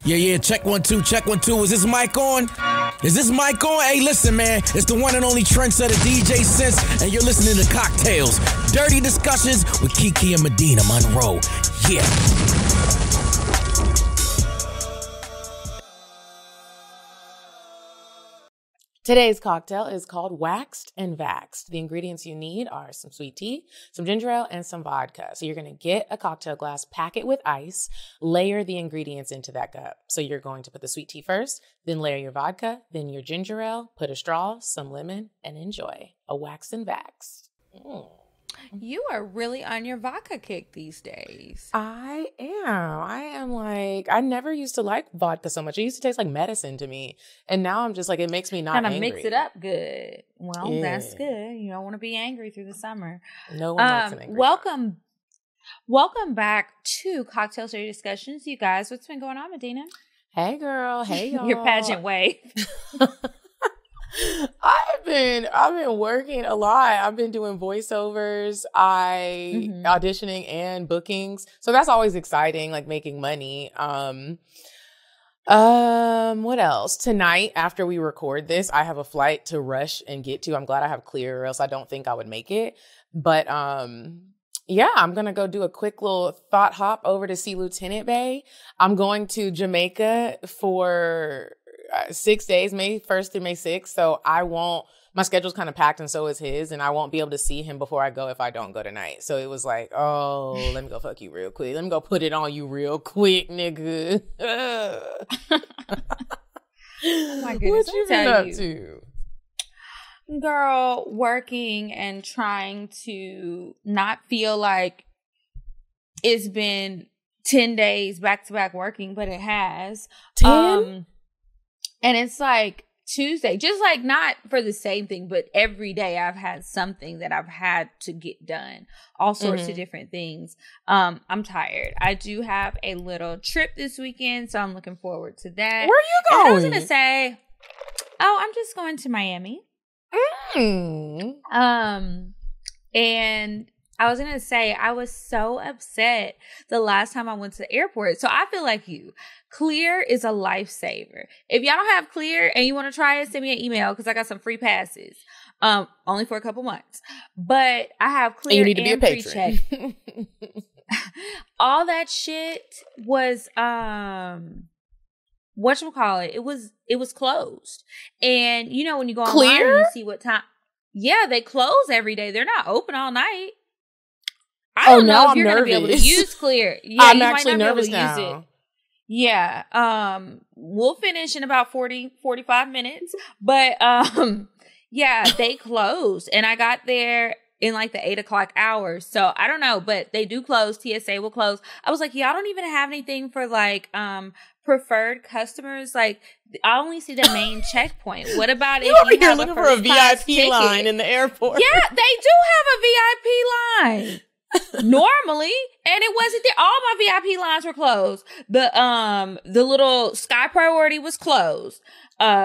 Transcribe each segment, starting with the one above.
Yeah, check 1 2, check 1 2. Is this mic on? Is this mic on? Hey, listen, man, it's the one and only trendsetter DJ Sense, and you're listening to CockTales, dirty discussions with Kiki and Medinah Monroe. Yeah. Today's cocktail is called Waxed and Vaxed. The ingredients you need are some sweet tea, some ginger ale, and some vodka. So you're going to get a cocktail glass, pack it with ice, layer the ingredients into that cup. So you're going to put the sweet tea first, then layer your vodka, then your ginger ale, put a straw, some lemon, and enjoy a Waxed and Vaxed. You are really on your vodka kick these days. I am like, I never used to like vodka so much. It used to taste like medicine to me. And now I'm just like, it makes me not angry. Kind of mix it up good. Well, yeah. That's good. You don't want to be angry through the summer. No one likes an angry Welcome back to Cocktail Dirty Discussions. You guys, what's been going on, Medinah? Hey, girl. Hey, y'all. Your pageant wave. I've been working a lot. I've been doing voiceovers, auditioning and bookings. So that's always exciting, like making money. What else? Tonight, after we record this, I have a flight to rush and get to. I'm glad I have clear, or else I don't think I would make it. But yeah, I'm going to go do a quick little thought hop over to see Lieutenant Bay. I'm going to Jamaica for 6 days, May 1st through May 6th. So my schedule's kind of packed and so is his. And I won't be able to see him before I go if I don't go tonight. So it was like, oh, let me go fuck you real quick. Let me go put it on you real quick, nigga. Oh my goodness. What you been up to? Girl, working and trying to not feel like it's been 10 days back to back working, but it has. 10? And it's like Tuesday, just like not for the same thing, but every day I've had something that I've had to get done. All sorts of different things. I'm tired. I do have a little trip this weekend, so I'm looking forward to that. Where are you going? And I was going to say, I'm just going to Miami. And I was going to say, I was so upset the last time I went to the airport. So I feel like you. Clear is a lifesaver. If y'all don't have Clear and you want to try it, send me an email because I got some free passes. Only for a couple months. But I have Clear and you need to be a patron. All that shit was whatchamacallit? It was closed. And you know when you go online and you see what time. Yeah, they close every day. They're not open all night. I don't know if you're going to be able to use Clear. Yeah, I'm actually nervous now. Use it. Yeah. We'll finish in about 45 minutes. But yeah, they closed. And I got there in like the 8 o'clock hour. So I don't know, but they do close. TSA will close. I was like, y'all don't even have anything for like preferred customers. Like I only see the main checkpoint. What about if you have looking for a VIP line in the airport? Yeah, they do have a VIP line. Normally, and it wasn't there. All my VIP lines were closed. The little Sky Priority was closed.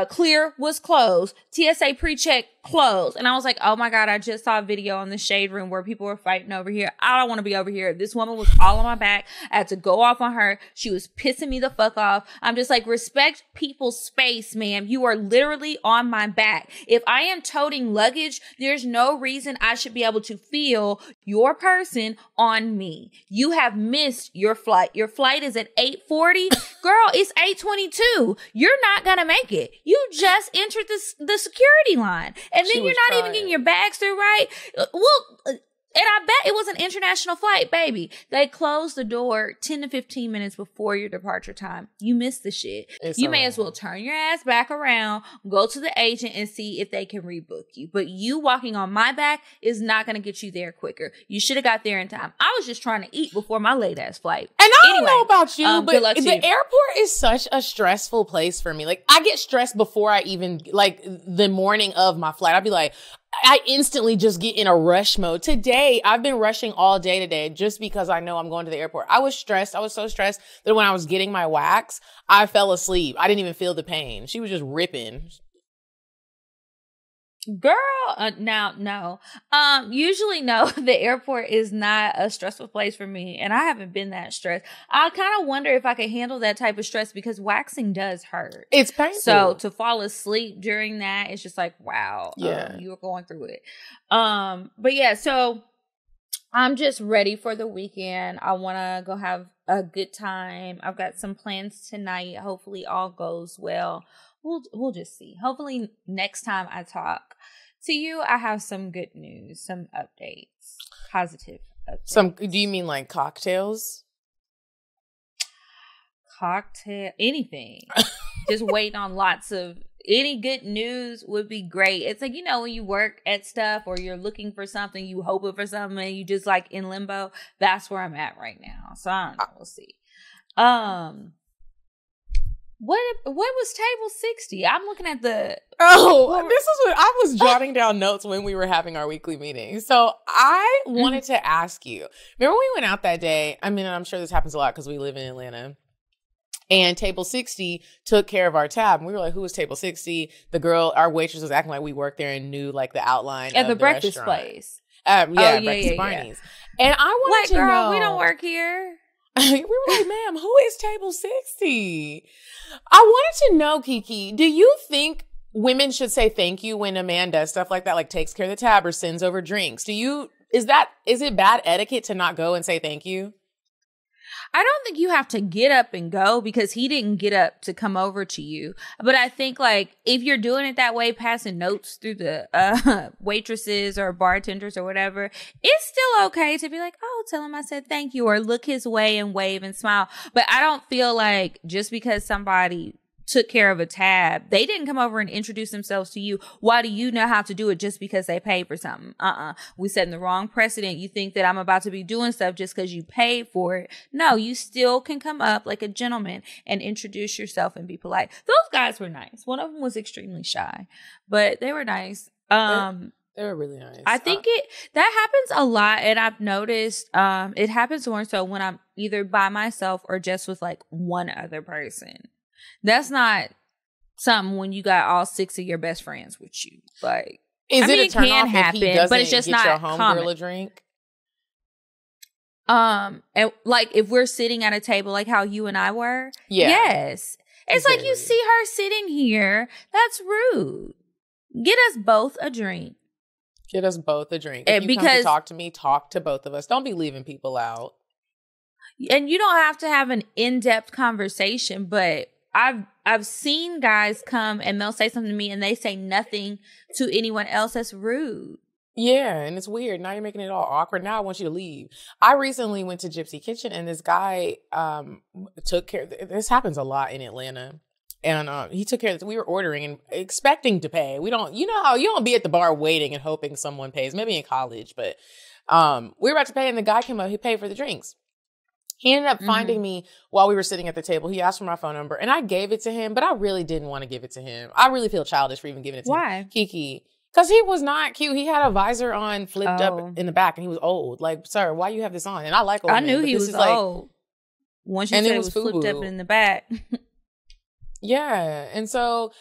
Clear was closed. TSA pre-check closed. And I was like, oh my God, I just saw a video on the Shade Room where people were fighting over here. I don't want to be over here. This woman was all on my back. I had to go off on her. She was pissing me the fuck off. I'm just like, respect people's space, ma'am. You are literally on my back. If I am toting luggage, there's no reason I should be able to feel your person on me. You have missed your flight. Your flight is at 8:40. Girl, it's 8:22. You're not gonna make it. You just entered the security line. And then you're not even getting your bags through right. Well, and I bet it was an international flight, baby. They closed the door 10 to 15 minutes before your departure time. You missed the shit. You may as well turn your ass back around, go to the agent and see if they can rebook you. But you walking on my back is not going to get you there quicker. You should have got there in time. I was just trying to eat before my late ass flight. And I don't know about you, but the airport is such a stressful place for me. Like I get stressed before I even, like the morning of my flight. I'd be like, I instantly just get in a rush mode. Today, I've been rushing all day today just because I know I'm going to the airport. I was stressed. I was so stressed that when I was getting my wax, I fell asleep. I didn't even feel the pain. She was just ripping. Girl, now, no. Usually, no, the airport is not a stressful place for me, and I haven't been that stressed. I kind of wonder if I could handle that type of stress because waxing does hurt. It's painful. So to fall asleep during that, it's just like, wow, yeah, you were going through it. But yeah, so I'm just ready for the weekend. I want to go have a good time. I've got some plans tonight. Hopefully, all goes well. We'll just see. Hopefully next time I talk to you, I have some good news, some updates, positive updates. Do you mean like CockTales? Cocktail, anything. Just waiting on lots of, any good news would be great. It's like, when you work at stuff or you're looking for something, you hoping for something and you just like in limbo. That's where I'm at right now. So I don't know. We'll see. What was table 60? I'm looking at the... Oh, this is what I was jotting down notes when we were having our weekly meeting. So I wanted to ask you, remember we went out that day? I mean, I'm sure this happens a lot because we live in Atlanta. And table 60 took care of our tab. And we were like, who is table 60? The girl, our waitress was acting like we worked there and knew like the outline at of the breakfast restaurant. Place. Breakfast Barney's. And I wanted to know. We don't work here. We were like, ma'am, who is table 60? I wanted to know, Kiki, do you think women should say thank you when a man does stuff like that, like takes care of the tab or sends over drinks? Is it bad etiquette to not go and say thank you? I don't think you have to get up and go because he didn't get up to come over to you. But I think like if you're doing it that way, passing notes through the waitresses or bartenders or whatever, it's still okay to be like, oh, tell him I said thank you, or look his way and wave and smile. But I don't feel like just because somebody took care of a tab, they didn't come over and introduce themselves to you. Why do you know how to do it just because they paid for something? We setting the wrong precedent. You think that I'm about to be doing stuff just because you paid for it. No, you still can come up like a gentleman and introduce yourself and be polite. Those guys were nice. One of them was extremely shy, but they were nice. They were really nice. I think that happens a lot, and I've noticed it happens more so when I'm either by myself or just with like one other person. That's not something when you got all 6 of your best friends with you. Like, it a turn off happen, if he doesn't but it's just get not your homegirl common. a drink? And like if we're sitting at a table like how you and I were, yes. It's like you see her sitting here. That's rude. Get us both a drink. Get us both a drink. If you come to talk to me, talk to both of us. Don't be leaving people out. And you don't have to have an in-depth conversation, but I've seen guys come and they'll say something to me and they say nothing to anyone else. That's rude. Yeah, and it's weird. Now you're making it all awkward. Now I want you to leave. I recently went to Dipsea Kitchen and this guy took care. This happens a lot in Atlanta. And he took care of this. We were ordering and expecting to pay. We don't, how you don't be at the bar waiting and hoping someone pays. Maybe in college, but we were about to pay and the guy came up. He paid for the drinks. He ended up finding me while we were sitting at the table. He asked for my phone number and I gave it to him, but I really didn't want to give it to him. I really feel childish for even giving it to him. Why? Kiki. Because he was not cute. He had a visor on, flipped up in the back, and he was old. Like, sir, why you have this on? And I like old men. I knew he was old. Once you said it was flipped up in the back. Yeah. And so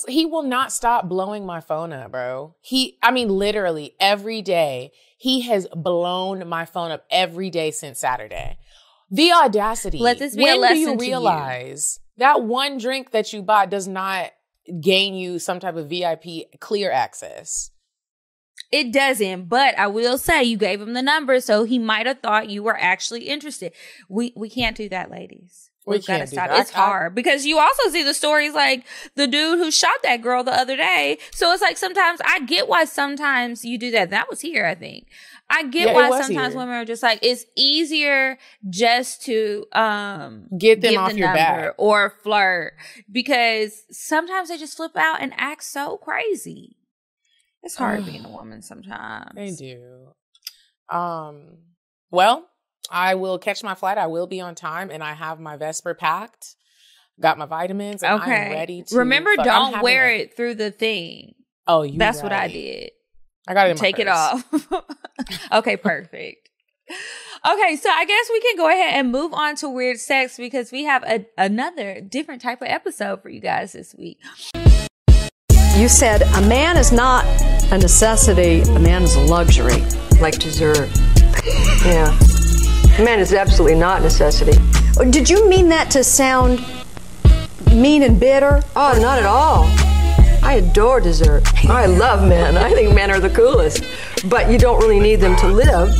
he will not stop blowing my phone up, bro. Literally every day, he has blown my phone up every day since Saturday. The audacity. Let this be a lesson to you. When do you realize that one drink that you bought does not gain you some type of VIP clear access? It doesn't, but I will say you gave him the number, so he might have thought you were actually interested. We can't do that, ladies. We've got to stop. It's hard because you also see the stories like the dude who shot that girl the other day. So it's like sometimes I get why sometimes you do that. That was here, I think. I get why sometimes women are just like, it's easier just to get them off your back or flirt because sometimes they just flip out and act so crazy. It's hard being a woman sometimes. They do. Well, I will catch my flight. I will be on time and I have my Vesper packed. Got my vitamins and I'm ready to. Remember, don't wear it through the thing. Oh, That's what I did. I got it in my Take purse. it off. Okay, perfect. Okay, so I guess we can go ahead and move on to weird sex because we have another different type of episode for you guys this week. You said a man is not a necessity, a man is a luxury. Like dessert. Yeah. A man is absolutely not a necessity. Did you mean that to sound mean and bitter? Oh, not at all. I adore dessert. I love men. I think men are the coolest. But you don't really need them to live.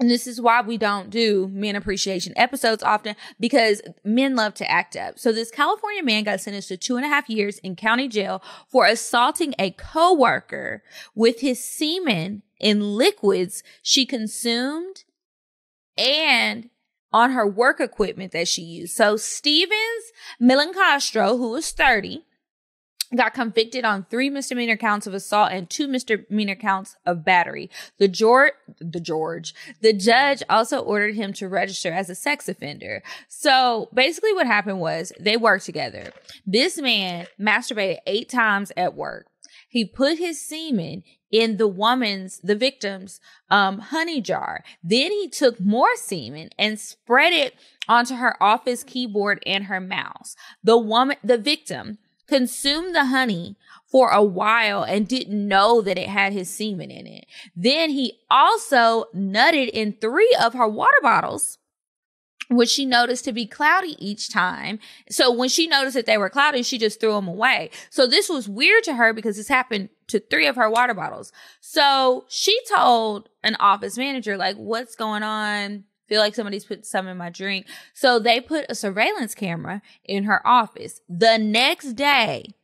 And this is why we don't do men appreciation episodes often, because men love to act up. So this California man got sentenced to 2.5 years in county jail for assaulting a coworker with his semen in liquids she consumed and on her work equipment that she used. So Stevens Melancastro, who was 30, got convicted on 3 misdemeanor counts of assault and 2 misdemeanor counts of battery. The judge also ordered him to register as a sex offender. So basically what happened was they worked together. This man masturbated 8 times at work. He put his semen in the victim's honey jar. Then he took more semen and spread it onto her office keyboard and her mouse. The victim consumed the honey for a while and didn't know that it had his semen in it. Then he also nutted in 3 of her water bottles, which she noticed to be cloudy each time. So when she noticed that they were cloudy, she just threw them away. So this was weird to her because this happened to 3 of her water bottles. So she told an office manager, like, what's going on? Feel like somebody's put some in my drink. So they put a surveillance camera in her office. The next day,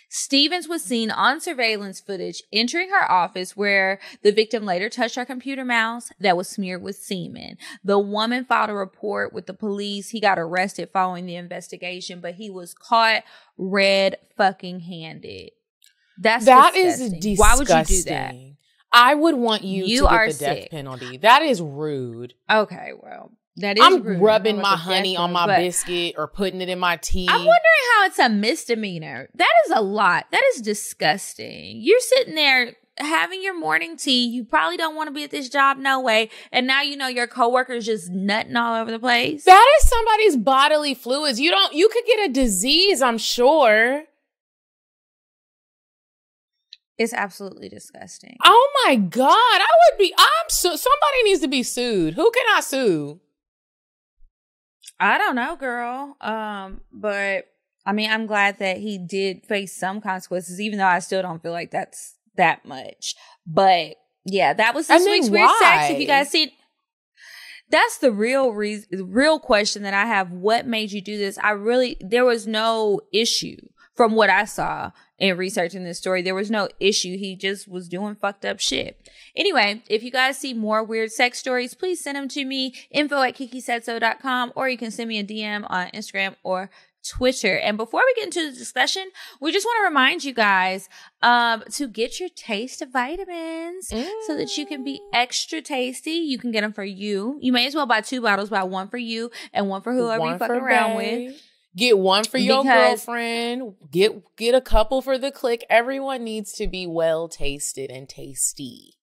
Stevens was seen on surveillance footage entering her office where the victim later touched her computer mouse that was smeared with semen. The woman filed a report with the police. He got arrested following the investigation, but he was caught red fucking handed. That is disgusting. Why would you do that? I would want you to get the death sick. penalty. That is rude. Okay, well, that is I'm rude. rubbing my honey on my biscuit or putting it in my tea. I'm wondering how it's a misdemeanor. That is a lot. That is disgusting. You're sitting there having your morning tea. You probably don't want to be at this job no way. And now you know your coworker's just nutting all over the place. That is somebody's bodily fluids. You could get a disease, I'm sure. It's absolutely disgusting. Oh my God. Somebody needs to be sued. Who can I sue? I don't know, girl. But I mean, I'm glad that he did face some consequences, even though I still don't feel like that's that much. But yeah, that was this week's Weird Sex. If you guys see, that's the real question that I have. What made you do this? There was no issue from what I saw in researching this story. There was no issue. He just was doing fucked up shit. Anyway, if you guys see more weird sex stories, please send them to me, info@kikisaidso.com, or you can send me a DM on Instagram or Twitter. And before we get into the discussion, we just want to remind you guys to get your taste vitamins so that you can be extra tasty. You can get them for you. You may as well buy 2 bottles. Buy one for you and one for whoever you fucking around with. Get one for your girlfriend. Get a couple for the clique. Everyone needs to be well tasted and tasty.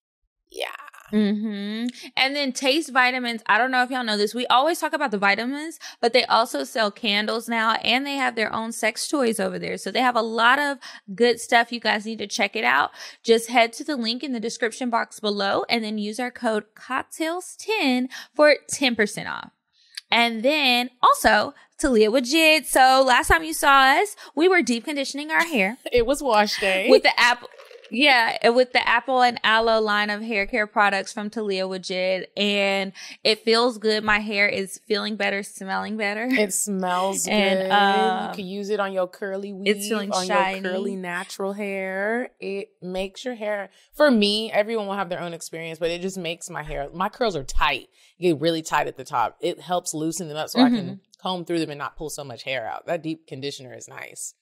Yeah. Mm-hmm. And then Taste Vitamins. I don't know if y'all know this. We always talk about the vitamins, but they also sell candles now, and they have their own sex toys over there. So they have a lot of good stuff. You guys need to check it out. Just head to the link in the description box below and then use our code CockTales10 for 10% off. And then also Talia with Jid. So last time you saw us, we were deep conditioning our hair. It was wash day. With the apple. Yeah, with the apple and aloe line of hair care products from Talia with Jid. And it feels good. My hair is feeling better, smelling better. It smells good. You can use it on your curly weave, it's feeling on shiny. Your curly natural hair. It makes your hair, for me, everyone will have their own experience, but it just makes my curls are tight. Get really tight at the top. It helps loosen them up so I can comb through them and not pull so much hair out. That deep conditioner is nice.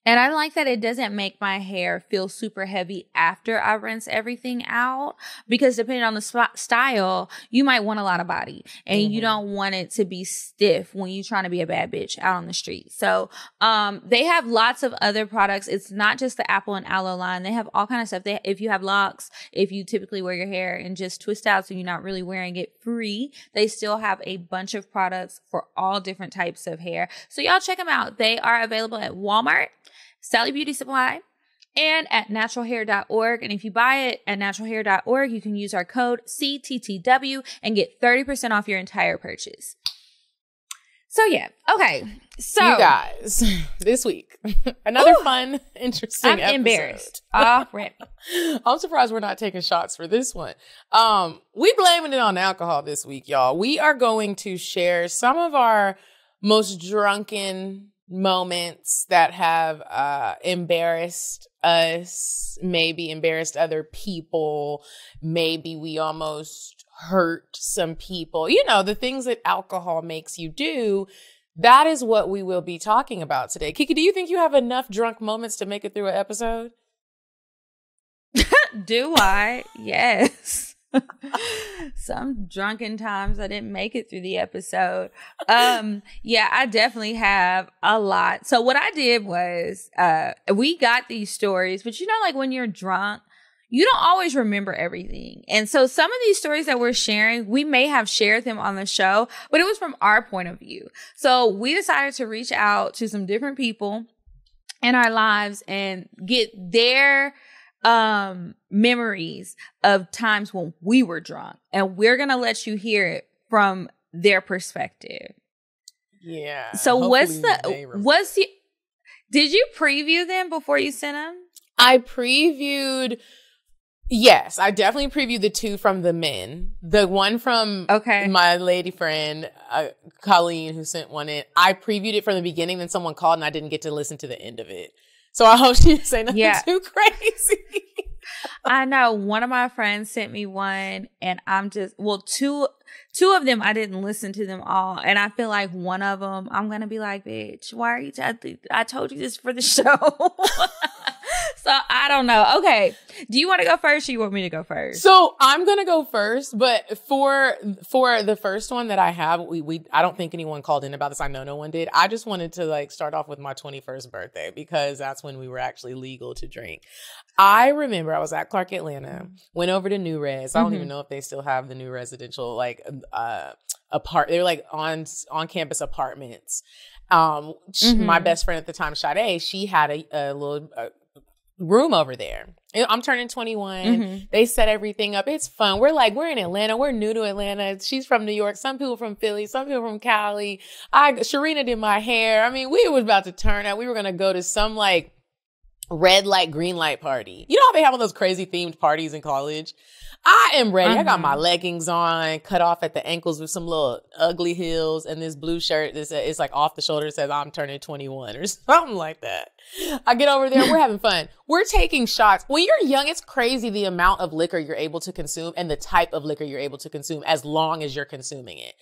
And I like that it doesn't make my hair feel super heavy after I rinse everything out, because depending on the style, you might want a lot of body and you don't want it to be stiff when you're trying to be a bad bitch out on the street. So they have lots of other products. It's not just the apple and aloe line. They have all kind of stuff. If you have locks, if you typically wear your hair and just twist out so you're not really wearing it free, they still have a bunch of products for all different types of hair. So y'all check them out. They are available at Walmart, Sally Beauty Supply, and at naturalhair.org. And if you buy it at naturalhair.org, you can use our code CTTW and get 30% off your entire purchase. So yeah. Okay. So you guys, this week, another fun, interesting episode. Embarrassed already. I'm surprised we're not taking shots for this one. We blaming it on alcohol this week, y'all. We are going to share some of our most drunken moments that have embarrassed us, maybe embarrassed other people, maybe we almost hurt some people. You know, the things that alcohol makes you do. That is what we will be talking about today. Kiki, do you think you have enough drunk moments to make it through an episode? Do I? Yes. Some drunken times I didn't make it through the episode. Yeah, I definitely have a lot. So what I did was, we got these stories, but you know, like when you're drunk, you don't always remember everything. And so some of these stories that we're sharing, we may have shared them on the show, but it was from our point of view. So we decided to reach out to some different people in our lives and get their memories of times when we were drunk, and we're gonna let you hear it from their perspective. Yeah. So did you preview them before you sent them? I previewed. Yes, I definitely previewed the two from the men. The one from my lady friend, Colleen, who sent one in. I previewed it from the beginning, then someone called and I didn't get to listen to the end of it. So I hope she didn't say nothing too crazy. I know. One of my friends sent me one, and I'm just, two of them, I didn't listen to them all. And I feel like one of them, I'm going to be like, bitch, why are you, I told you this for the show. So I don't know. Okay. Do you want to go first or you want me to go first? So I'm going to go first, but for the first one that I have, I don't think anyone called in about this. I know no one did. I just wanted to start off with my 21st birthday because that's when we were actually legal to drink. I remember I was at Clark Atlanta, went over to New Res. I don't even know if they still have the new residential, they were on campus apartments. My best friend at the time, Sade, she had a little room over there. I'm turning 21. They set everything up. It's fun. We're in Atlanta. We're new to Atlanta. She's from New York. Some people from Philly. Some people from Cali. Sharina did my hair. I mean, we was about to turn out. We were going to go to some red light, green light party. You know how they have all those crazy themed parties in college? I am ready. I got my leggings on, cut off at the ankles with some little ugly heels and this blue shirt. It's off the shoulder. It says I'm turning 21 or something like that. I get over there. We're having fun. We're taking shots. When you're young, it's crazy the amount of liquor you're able to consume and the type of liquor you're able to consume as long as you're consuming it.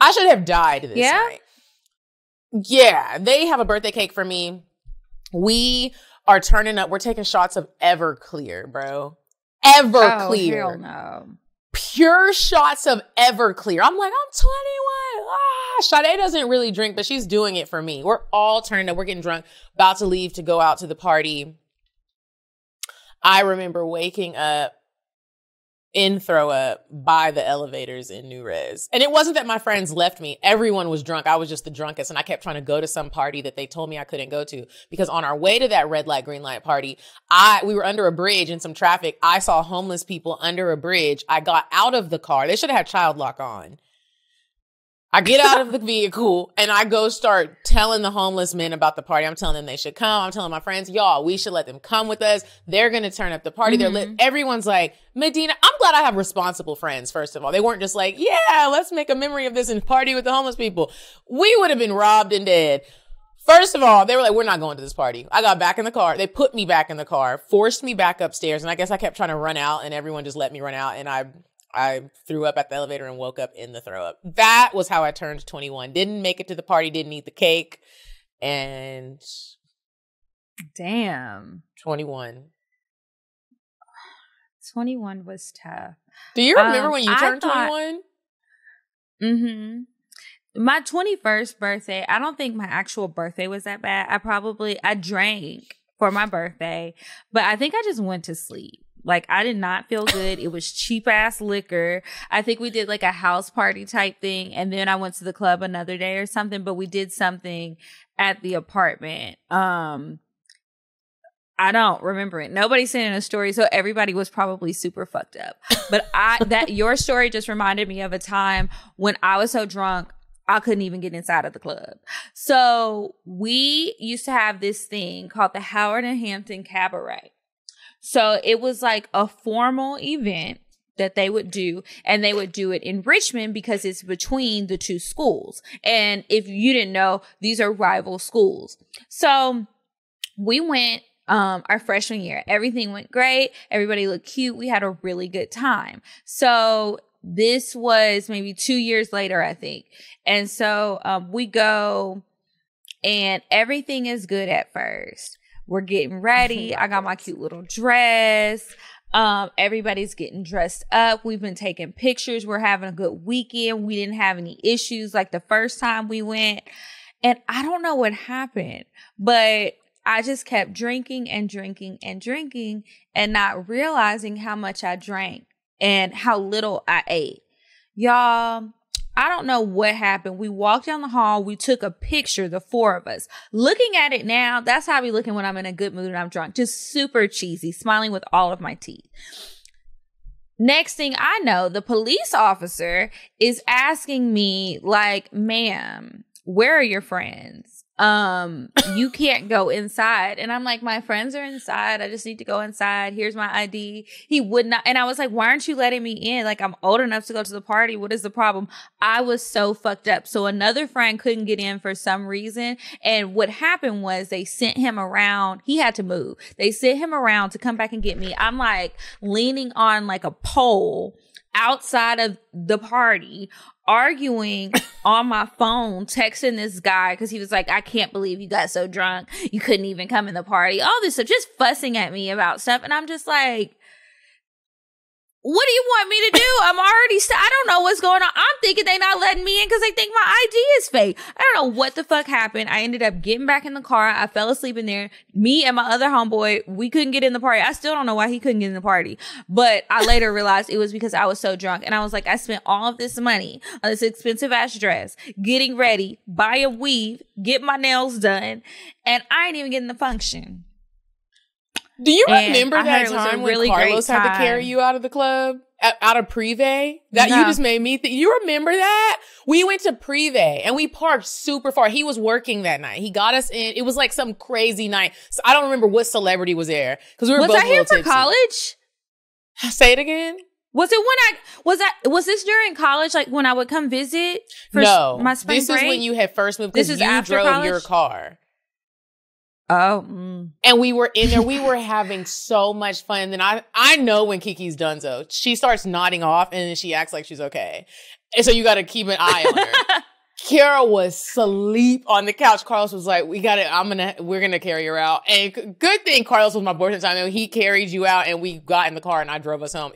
I should have died this night. Yeah. They have a birthday cake for me. We are turning up. We're taking shots of Everclear, bro. Everclear. Hell no. Pure shots of Everclear. I'm like, I'm 21. Sade doesn't really drink, but she's doing it for me. We're all turning up. We're getting drunk, about to leave to go out to the party. I remember waking up in throw up by the elevators in New Res. And it wasn't that my friends left me. Everyone was drunk. I was just the drunkest. And I kept trying to go to some party that they told me I couldn't go to because on our way to that red light, green light party, we were under a bridge in some traffic. I saw homeless people under a bridge. I got out of the car. They should have had child lock on. I get out of the vehicle and I go start telling the homeless men about the party. I'm telling them they should come. I'm telling my friends, y'all, we should let them come with us. They're going to turn up the party. They're lit. Everyone's like, Medinah, I'm glad I have responsible friends, first of all. They weren't just like, yeah, let's make a memory of this and party with the homeless people. We would have been robbed and dead. First of all, they were like, we're not going to this party. I got back in the car. They put me back in the car, forced me back upstairs. And I guess I kept trying to run out and everyone just let me run out. And I threw up at the elevator and woke up in the throw up. That was how I turned 21. Didn't make it to the party, didn't eat the cake. And Damn. 21. 21 was tough. Do you remember when you turned 21? Mm-hmm. My 21st birthday, I don't think my actual birthday was that bad. I drank for my birthday, but I think I just went to sleep. Like, I did not feel good. It was cheap ass liquor. I think we did like a house party type thing. And then I went to the club another day or something, but we did something at the apartment. I don't remember it. Nobody sent in a story, so everybody was probably super fucked up. But your story just reminded me of a time when I was so drunk, I couldn't even get inside of the club. So we used to have this thing called the Howard and Hampton Cabaret. So it was like a formal event that they would do, and they would do it in Richmond because it's between the two schools. And if you didn't know, these are rival schools. So we went our freshman year. Everything went great. Everybody looked cute. We had a really good time. So this was maybe 2 years later, I think. And so we go, and everything is good at first. We're getting ready. I got my cute little dress. Everybody's getting dressed up. We've been taking pictures. We're having a good weekend. We didn't have any issues like the first time we went. And I don't know what happened, but I just kept drinking and drinking and drinking and not realizing how much I drank and how little I ate. Y'all, I don't know what happened. We walked down the hall. We took a picture, the four of us. Looking at it now, that's how I be looking when I'm in a good mood and I'm drunk. Just super cheesy, smiling with all of my teeth. Next thing I know, the police officer is asking me, like, ma'am, where are your friends? You can't go inside. And I'm like, my friends are inside. I just need to go inside. Here's my ID. He would not. And I was like, why aren't you letting me in? Like, I'm old enough to go to the party. What is the problem? I was so fucked up. So another friend couldn't get in for some reason. And what happened was they sent him around. He had to move. They sent him around to come back and get me. I'm like leaning on like a pole outside of the party, arguing on my phone, texting this guy because he was like, I can't believe you got so drunk. You couldn't even come in the party. All this stuff, just fussing at me about stuff. And I'm just like, what do you want me to do? I'm already, I don't know what's going on. I'm thinking they not letting me in because they think my ID is fake. I don't know what the fuck happened. I ended up getting back in the car. I fell asleep in there. Me and my other homeboy, we couldn't get in the party. I still don't know why he couldn't get in the party. But I later realized it was because I was so drunk. And I was like, I spent all of this money on this expensive ass dress, getting ready, buy a weave, get my nails done. And I ain't even getting the function. Do you remember that time when really Carlos had to carry you out of the club? Out of Privé? That you just made me think. You remember that? We went to Privé and we parked super far. He was working that night. He got us in. It was like some crazy night. So I don't remember what celebrity was there. Because we were both a little tipsy. Was I here for college? Say it again. Was it when was this during college? Like when I would come visit for my spring break? This is when you had first moved because you drove college? Your car. Oh. And we were in there. We were having so much fun. And then I know when Kiki's donezo. She starts nodding off and then she acts like she's okay. And so you got to keep an eye on her. Kara was asleep on the couch. Carlos was like, we're going to carry her out. And good thing Carlos was my boyfriend at the time. And he carried you out and we got in the car and I drove us home.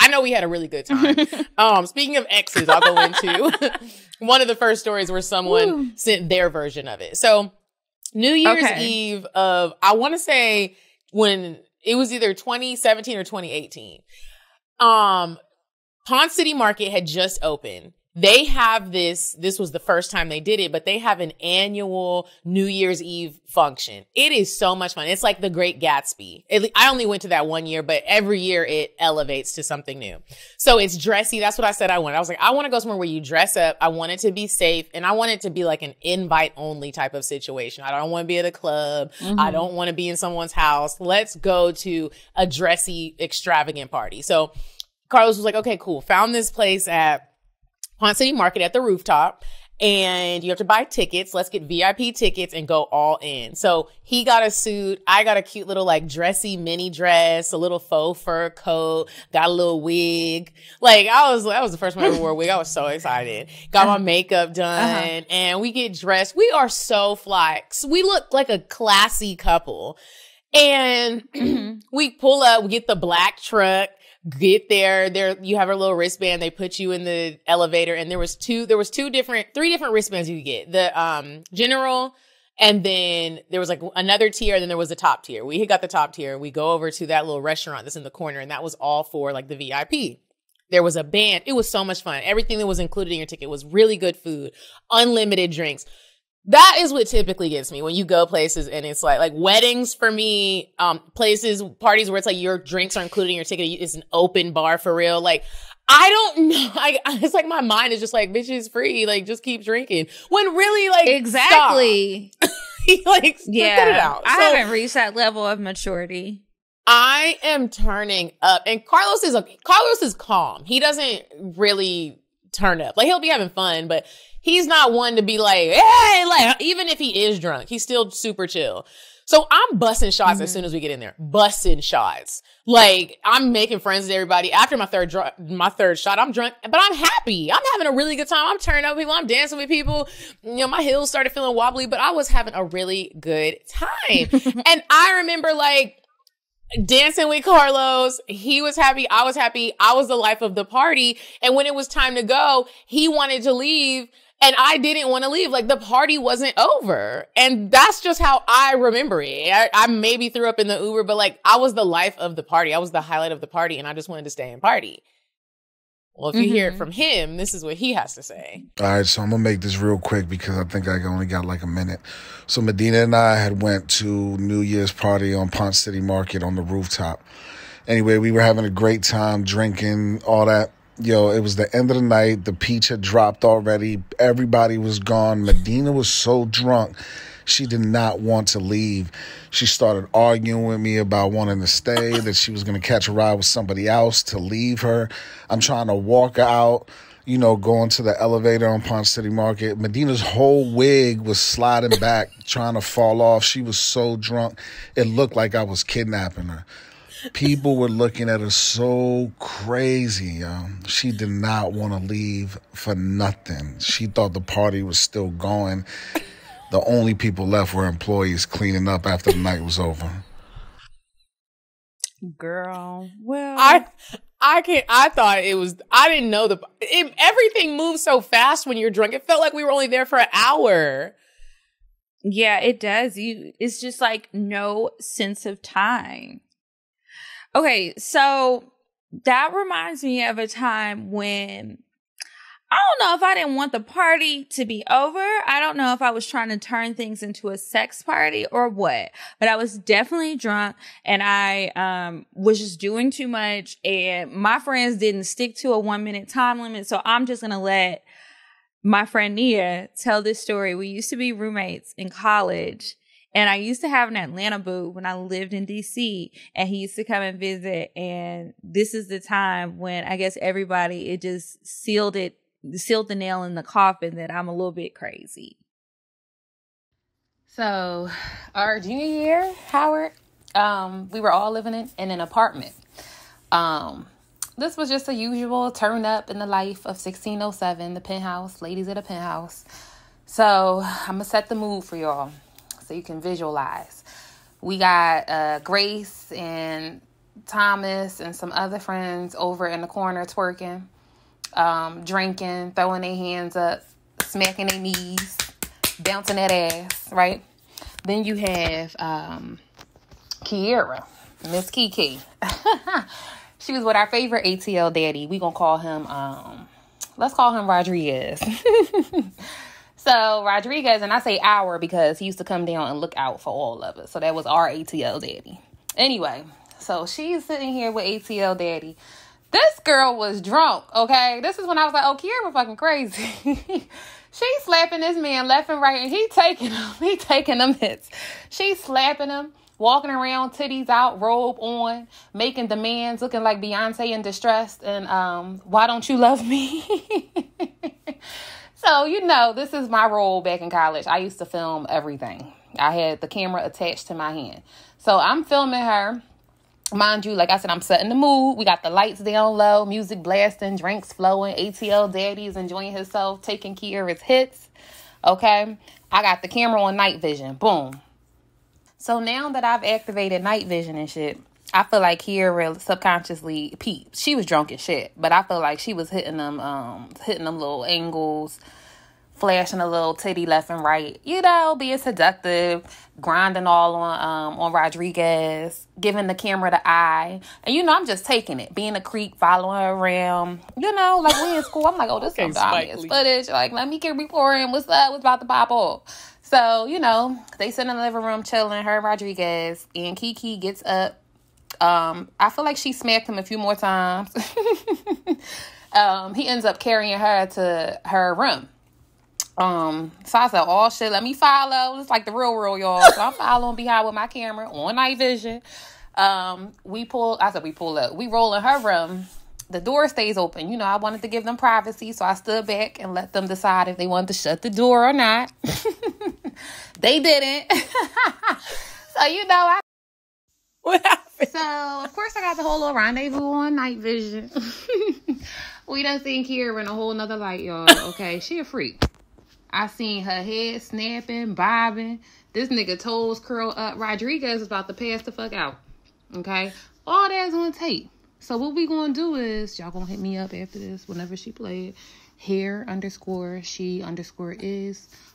I know we had a really good time. Speaking of exes, I'll go into one of the first stories where someone sent their version of it. So New Year's Eve of, I want to say when it was either 2017 or 2018. Pond City Market had just opened. They have this was the first time they did it, but they have an annual New Year's Eve function. It is so much fun. It's like the Great Gatsby. I only went to that one year, but every year it elevates to something new. So it's dressy. That's what I said I wanted. I was like, I want to go somewhere where you dress up. I want it to be safe. And I want it to be like an invite only type of situation. I don't want to be at a club. Mm-hmm. I don't want to be in someone's house. Let's go to a dressy, extravagant party. So Carlos was like, okay, cool. Found this place at Pond City Market at the rooftop. and you have to buy tickets. Let's get VIP tickets and go all in. So he got a suit. I got a cute little like dressy mini dress, a little faux fur coat, got a little wig. Like that was the first time I ever wore a wig. I was so excited. Got my makeup done and we get dressed. We are so fly. We look like a classy couple. And we pull up, we get the black truck. Get there, you have a little wristband. They put you in the elevator, and there was three different wristbands you could get. The general, and then there was like another tier, and then there was the top tier. We got the top tier. We go over to that little restaurant that's in the corner, and that was all for like the VIP. There was a band. It was so much fun. Everything that was included in your ticket was really good food, unlimited drinks. That is what typically gets me when you go places and it's like weddings for me, parties where it's like your drinks are included in your ticket. It's an open bar for real. Like, I don't know. It's like my mind is just like, bitch, it's free. Like, just keep drinking. When really, like, exactly. Like, cut it out. I haven't reached that level of maturity. I am turning up, and Carlos is calm. He doesn't really turn up. Like, he'll be having fun, but he's not one to be like, hey, like, even if he is drunk, he's still super chill. So I'm busting shots as soon as we get in there. Busting shots. Like, I'm making friends with everybody. After my third shot, I'm drunk, but I'm happy. I'm having a really good time. I'm turning up with people. I'm dancing with people. You know, my heels started feeling wobbly, but I was having a really good time. And I remember, like, dancing with Carlos. He was happy. I was happy. I was the life of the party. And when it was time to go, he wanted to leave. And I didn't want to leave. Like, the party wasn't over. And that's just how I remember it. I maybe threw up in the Uber, but like, I was the life of the party. I was the highlight of the party, and I just wanted to stay and party. Well, if you hear it from him, this is what he has to say. All right, so I'm going to make this real quick because I think I only got like a minute. So Medinah and I had went to New Year's party on Ponce City Market on the rooftop. Anyway, we were having a great time, drinking, all that. Yo, it was the end of the night. The peach had dropped already. Everybody was gone. Medinah was so drunk. She did not want to leave. She started arguing with me about wanting to stay, that she was going to catch a ride with somebody else to leave her. I'm trying to walk her out, you know, going to the elevator on Ponce City Market. Medinah's whole wig was sliding back, trying to fall off. She was so drunk. It looked like I was kidnapping her. People were looking at her so crazy, yo. She did not want to leave for nothing. She thought the party was still going. The only people left were employees cleaning up after the night was over. Girl, well, I thought it was, I didn't know everything moves so fast when you're drunk. It felt like we were only there for an hour. Yeah, it does. It's just like no sense of time. Okay, so that reminds me of a time when I don't know if I didn't want the party to be over. I don't know if I was trying to turn things into a sex party or what, but I was definitely drunk and I was just doing too much, and my friends didn't stick to a 1-minute time limit. So I'm just going to let my friend Nia tell this story. We used to be roommates in college. And I used to have an Atlanta boo when I lived in DC, and he used to come and visit. And this is the time when I guess everybody, it just sealed the nail in the coffin that I'm a little bit crazy. So our junior year, Howard, we were all living in an apartment. This was just a usual turn up in the life of 1607, the penthouse, ladies at a penthouse. So I'm going to set the mood for y'all, so you can visualize. We got Grace and Thomas and some other friends over in the corner twerking, drinking, throwing their hands up, smacking their knees, bouncing that ass, right? Then you have Kiera, Miss Kiki. She was with our favorite ATL daddy. We gonna call him, let's call him Rodriguez. So Rodriguez, and I say our because he used to come down and look out for all of us. So that was our ATL daddy. Anyway, so she's sitting here with ATL daddy. This girl was drunk, okay? This is when I was like, oh, Kiera fucking crazy. She's slapping this man left and right, and he taking them hits. She's slapping him, walking around, titties out, robe on, making demands, looking like Beyonce in distress, and why don't you love me? So So, this is my role back in college. I used to film everything. I had the camera attached to my hand. So I'm filming her. Mind you, like I said, I'm setting the mood. We got the lights down low, music blasting, drinks flowing, ATL daddy's enjoying himself, taking care of his hits. Okay? I got the camera on night vision. Boom. So now that I've activated night vision and shit, I feel like Kiera subconsciously peeped. She was drunk as shit, but I feel like she was hitting them little angles, flashing a little titty left and right, being seductive, grinding all on Rodriguez, giving the camera the eye. And, I'm just taking it, being a creep, following her around, like we in school. I'm like, oh, this is some obvious footage. Like, let me get reporting. What's up? What's about to pop off? So, they sit in the living room chilling, her and Rodriguez, and Kiki gets up. I feel like she smacked him a few more times. He ends up carrying her to her room. So I said, oh shit, let me follow. It's like the real world, y'all. So I'm following behind with my camera on night vision. We pull up. We roll in her room. The door stays open. I wanted to give them privacy, so I stood back and let them decide if they wanted to shut the door or not. They didn't. So, What happened? So, of course, I got the whole little rendezvous on night vision. We done seen Kiera in a whole nother light, y'all. Okay, she a freak. I seen her head snapping, bobbing. This nigga toes curl up. Rodriguez is about to pass the fuck out. Okay? All that's on tape. So what we gonna do is, y'all gonna hit me up after this, whenever she played. Hair_she_is.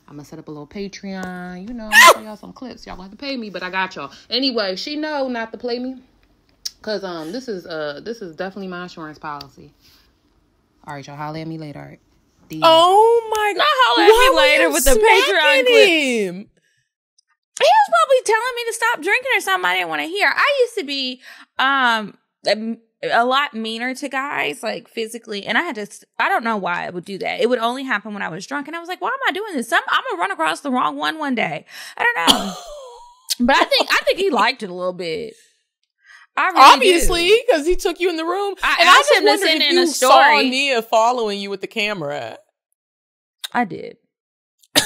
I'm gonna set up a little Patreon. I'm gonna show y'all some clips. Y'all gonna have to pay me, but I got y'all. Anyway, she know not to play me. Cause this is definitely my insurance policy. Alright, y'all holler at me later, alright? Oh my god. Holler at me later with the Patreon clip. him? He was probably telling me to stop drinking or something I didn't want to hear. I used to be a lot meaner to guys, like physically, and I don't know why I would do that. It would only happen when I was drunk, and I was like, why am I doing this? I'm gonna run across the wrong one day. I don't know. But I think he liked it a little bit. Obviously, because he took you in the room. I asked him to send in a story. Saw Nia following you with the camera. I did.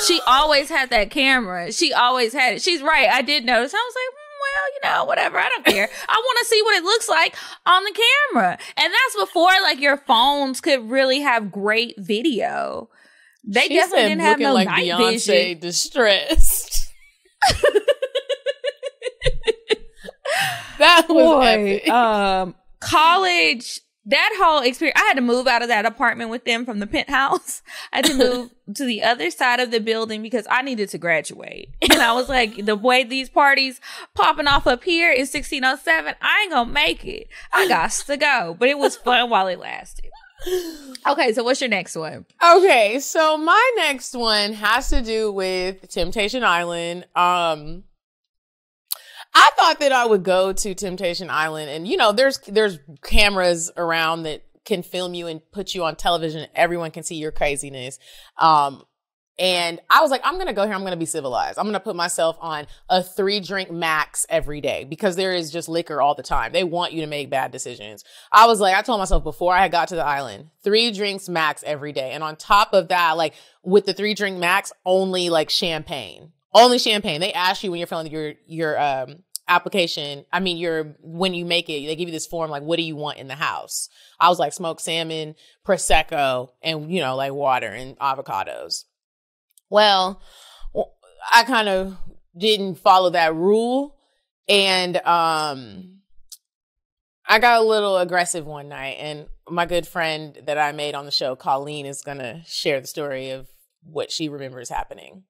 She always had that camera. She always had it. She's right. I did notice. I was like, well, whatever. I don't care. I want to see what it looks like on the camera. And that's before like your phones could really have great video. They definitely didn't have no like night Beyonce vision. Distressed. That was epic. College, that whole experience, I had to move out of that apartment with them from the penthouse. I had to move to the other side of the building because I needed to graduate. And I was like, the way these parties popping off up here in 1607, I ain't gonna make it. I got to go. But it was fun while it lasted. Okay, so what's your next one? Okay, so my next one has to do with Temptation Island. I thought that I would go to Temptation Island, and there's cameras around that can film you and put you on television. Everyone can see your craziness. And I was like, I'm going to go here. I'm going to be civilized. I'm going to put myself on a 3-drink max every day because there is just liquor all the time. They want you to make bad decisions. I told myself before I got to the island, 3 drinks max every day. And on top of that, like with the 3-drink max, only like champagne. Only champagne. They ask you when you're filling your application. When you make it, they give you this form like, what do you want in the house? I was like, smoked salmon, prosecco, and like water and avocados. Well, I kind of didn't follow that rule, and I got a little aggressive one night. And my good friend that I made on the show, Colleen, is gonna share the story of what she remembers happening.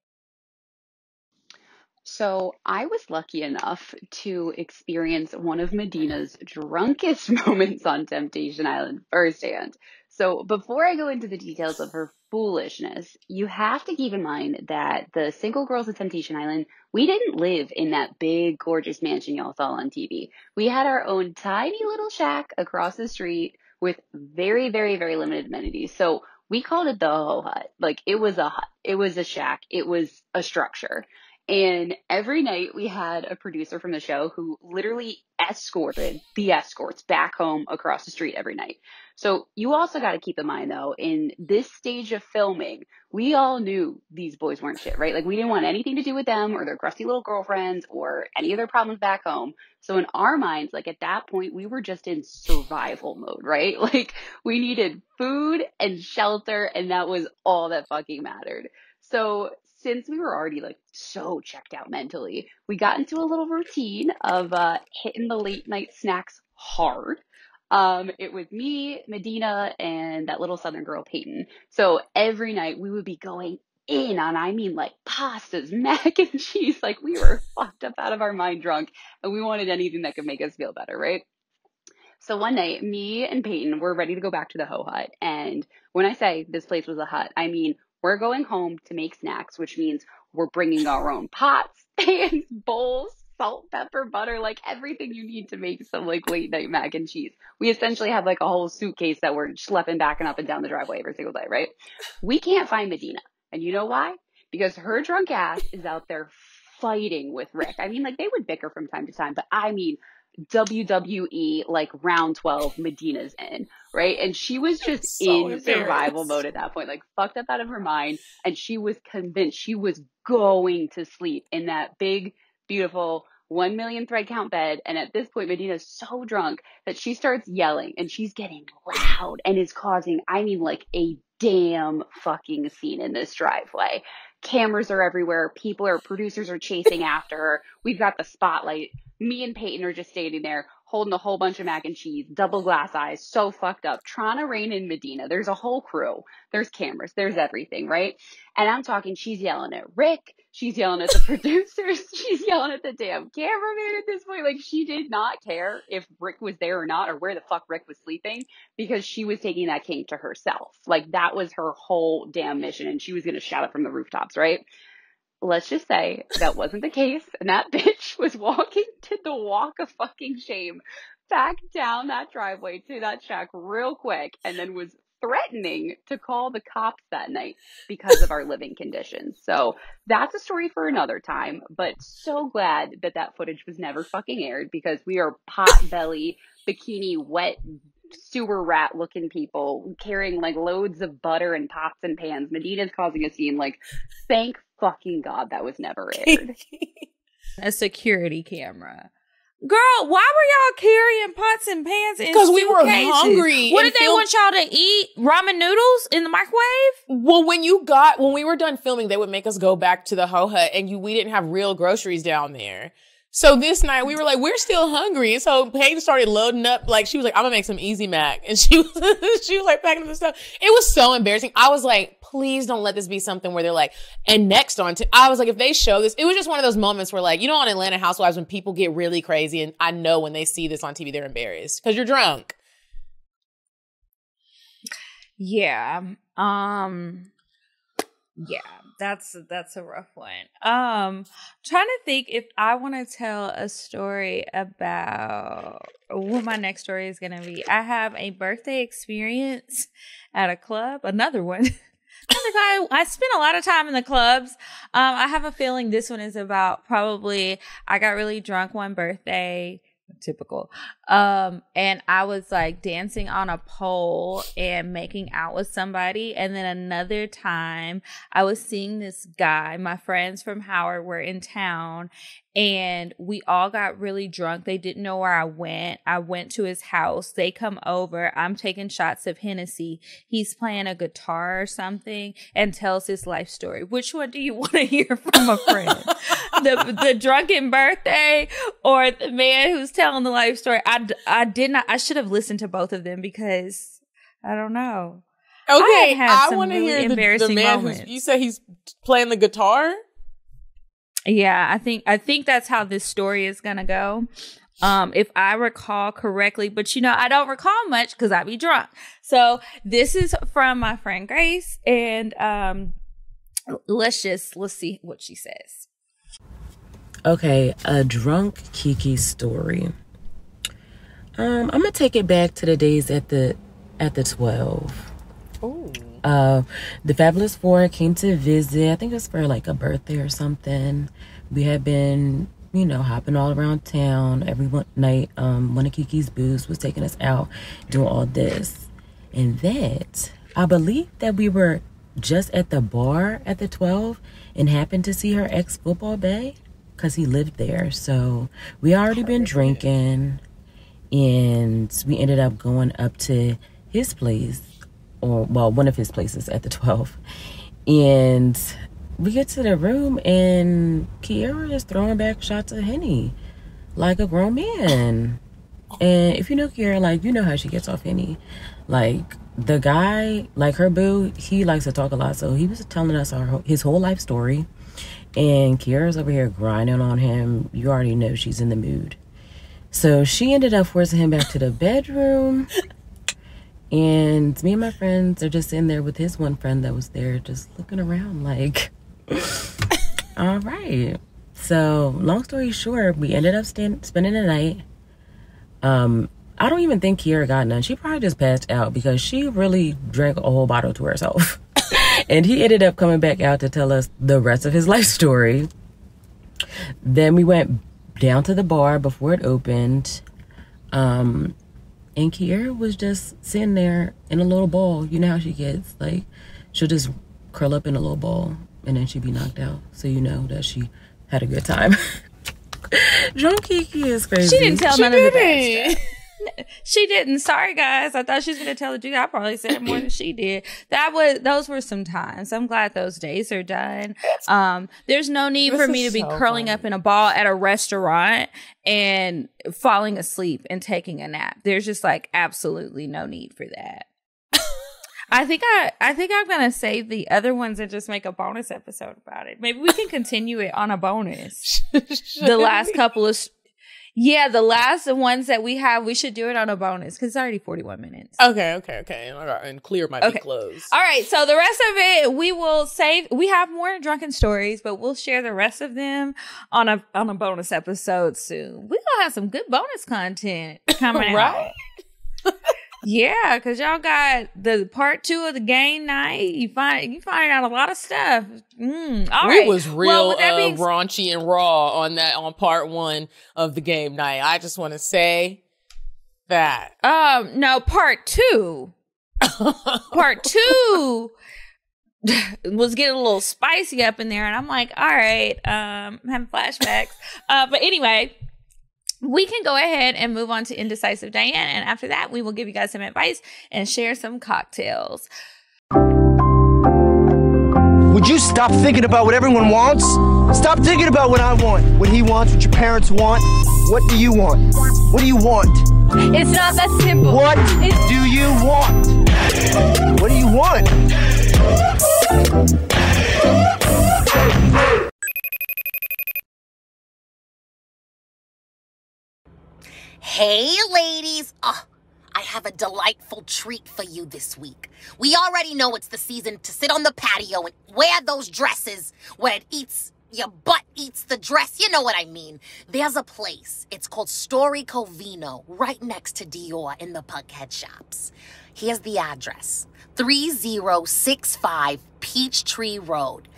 So I was lucky enough to experience one of Medinah's drunkest moments on Temptation Island firsthand. So before I go into the details of her foolishness, you have to keep in mind that the single girls of Temptation Island, we didn't live in that big, gorgeous mansion y'all saw on TV. We had our own tiny little shack across the street with very, very, very limited amenities. So we called it the Ho Hut. Like, it was a hut. It was a shack. It was a structure. And every night we had a producer from the show who literally escorted the escorts back home across the street every night. So you also got to keep in mind, though, in this stage of filming, we all knew these boys weren't shit, right? Like, we didn't want anything to do with them or their crusty little girlfriends or any of their problems back home. So in our minds, like, at that point, we were just in survival mode, right? Like, we needed food and shelter, and that was all that fucking mattered. So since we were already like so checked out mentally, we got into a little routine of hitting the late night snacks hard. It was me, Medinah, and that little Southern girl, Peyton. So every night we would be going in on, I mean, like pastas, mac and cheese. Like, we were fucked up out of our mind drunk, and we wanted anything that could make us feel better, right? So one night, me and Peyton were ready to go back to the Ho Hut. And when I say this place was a hut, I mean, we're going home to make snacks, which means we're bringing our own pots, pans, bowls, salt, pepper, butter, like everything you need to make some like late night mac and cheese. We essentially have like a whole suitcase that we're schlepping back and up and down the driveway every single day, right? We can't find Medinah. And you know why? Because her drunk ass is out there fighting with Rick. I mean, like, they would bicker from time to time, but I mean, WWE, like round 12, Medinah's in, right? And she was just in survival mode at that point, like fucked up out of her mind. And she was convinced she was going to sleep in that big, beautiful 1 million thread count bed. And at this point, Medinah's so drunk that she starts yelling and she's getting loud and is causing, I mean, like a damn fucking scene in this driveway. Cameras are everywhere. Producers are chasing after her. We've got the spotlight. Me and Peyton are just standing there holding a whole bunch of mac and cheese, double glass eyes, so fucked up, trying to rein in Medinah. There's a whole crew. There's cameras. There's everything, right? And I'm talking, she's yelling at Rick. She's yelling at the producers. She's yelling at the damn cameraman at this point. Like, she did not care if Rick was there or not, or where the fuck Rick was sleeping, because she was taking that king to herself. Like, that was her whole damn mission, and she was going to shout it from the rooftops, right? Let's just say that wasn't the case, and that bitch was walking to the walk of fucking shame back down that driveway to that shack real quick, and then was threatening to call the cops that night because of our living conditions. So that's a story for another time, but so glad that that footage was never fucking aired, because we are pot belly, bikini, wet, sewer rat looking people carrying like loads of butter and pots and pans. Medinah's causing a scene. Like, thank fucking God that was never aired. A security camera. Girl, why were y'all carrying pots and pans in because we were suitcases? hungry. What did they want y'all to eat? Ramen noodles in the microwave? Well, when we were done filming, they would make us go back to the Ho Hut, and we didn't have real groceries down there. So this night we were like, we're still hungry. So Paige started loading up. Like, she was like, I'm gonna make some easy mac. And she was like packing up the stuff. It was so embarrassing. I was like, please don't let this be something where they're like, and next on to, I was like, if they show this, it was just one of those moments where, like, you know, on Atlanta Housewives, when people get really crazy, and I know when they see this on TV, they're embarrassed because you're drunk. Yeah. Yeah, that's a rough one. Trying to think if I want to tell a story about what my next story is going to be. I have a birthday experience at a club, another one. I spent a lot of time in the clubs. I have a feeling this one is about probably, I got really drunk one birthday. Typical. And I was like dancing on a pole and making out with somebody. And then another time I was seeing this guy. My friends from Howard were in town, and we all got really drunk. They didn't know where I went. I went to his house. They come over. I'm taking shots of Hennessy. He's playing a guitar or something and tells his life story. Which one do you want to hear from a friend? the drunken birthday or the man who's telling the life story? I should have listened to both of them, because I don't know. Okay, I want to hear the man who's, you say he's playing the guitar? Yeah, I think that's how this story is gonna go. If I recall correctly, but I don't recall much because I be drunk. So this is from my friend Grace, and let's see what she says. Okay, a drunk Kiki story. I'm gonna take it back to the days at the 12. Ooh. The Fabulous Four came to visit. I think it was for like a birthday or something. We had been, you know, hopping all around town every one night. One of Kiki's booths was taking us out, doing all this. And that, I believe that we were just at the bar at the 12 and happened to see her ex-football bae because he lived there. So we already been drinking, and we ended up going up to his place, or well, one of his places at the 12. And we get to the room, and Kiera is throwing back shots of Henny like a grown man. And if you know Kiera, like, you know how she gets off Henny. Like, the guy, like her boo, he likes to talk a lot. So he was telling us his whole life story. And Kiera's over here grinding on him. You already know she's in the mood. So she ended up forcing him back to the bedroom. And me and my friends are just sitting there with his one friend that was there, just looking around like, all right. So long story short, we ended up spending the night. I don't even think Kiera got none. She probably just passed out because she really drank a whole bottle to herself. And he ended up coming back out to tell us the rest of his life story. Then we went down to the bar before it opened. And Kiera was just sitting there in a little ball. You know how she gets. Like, she'll just curl up in a little ball and then she'd be knocked out. So you know that she had a good time. Drunk Kiki is crazy. She didn't tell none of the bad stuff. She didn't. Sorry, guys. I thought she was going to tell the truth. I probably said it more than she did. Those were some times. I'm glad those days are done. There's no need for me to be curling up in a ball at a restaurant and falling asleep and taking a nap. There's just like absolutely no need for that. I think I'm gonna save the other ones and just make a bonus episode about it. Maybe we can continue it on a bonus. The last couple of the last ones that we have, we should do it on a bonus because it's already 41 minutes. Okay. And clear might be closed. All right, so the rest of it we will save. We have more drunken stories, but we'll share the rest of them on a bonus episode soon. We're gonna have some good bonus content coming out. Yeah, because y'all got the part 2 of the game night. You find out a lot of stuff. All right. We was real raunchy and raw on part 1 of the game night. I just want to say that. No, part 2. Part 2 was getting a little spicy up in there, and I'm like, all right, I'm having flashbacks. But anyway, we can go ahead and move on to Indecisive Diane. And after that, we will give you guys some advice and share some cocktails. Would you stop thinking about what everyone wants? Stop thinking about what I want, what he wants, what your parents want. What do you want? What do you want? It's not that simple. What do you want? What do you want? Hey, ladies. I have a delightful treat for you this week. We already know it's the season to sit on the patio and wear those dresses where your butt eats the dress. You know what I mean. There's a place. It's called Story Covino, right next to Dior in the Puckhead shops. Here's the address. 3065 Peachtree Road.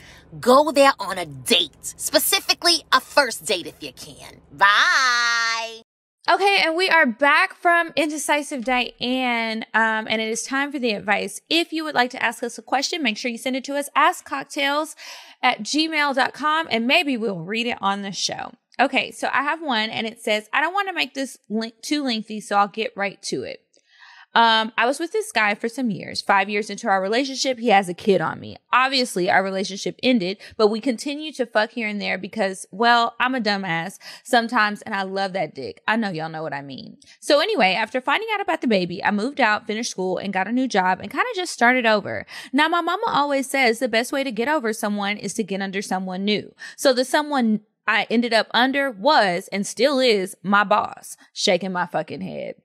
Go there on a date. Specifically, a first date if you can. Bye. Okay, and we are back from Indecisive Diane, and it is time for the advice. If you would like to ask us a question, make sure you send it to us, askcocktails@gmail.com, and maybe we'll read it on the show. Okay, so I have one, and it says, I don't want to make this too lengthy, so I'll get right to it. I was with this guy for some years. 5 years into our relationship, he has a kid on me. Obviously, our relationship ended, but we continue to fuck here and there because, well, I'm a dumbass sometimes, and I love that dick. I know y'all know what I mean. So anyway, after finding out about the baby, I moved out, finished school, and got a new job, and kind of just started over. Now, my mama always says the best way to get over someone is to get under someone new. So the someone I ended up under was, and still is, my boss. Shaking my fucking head.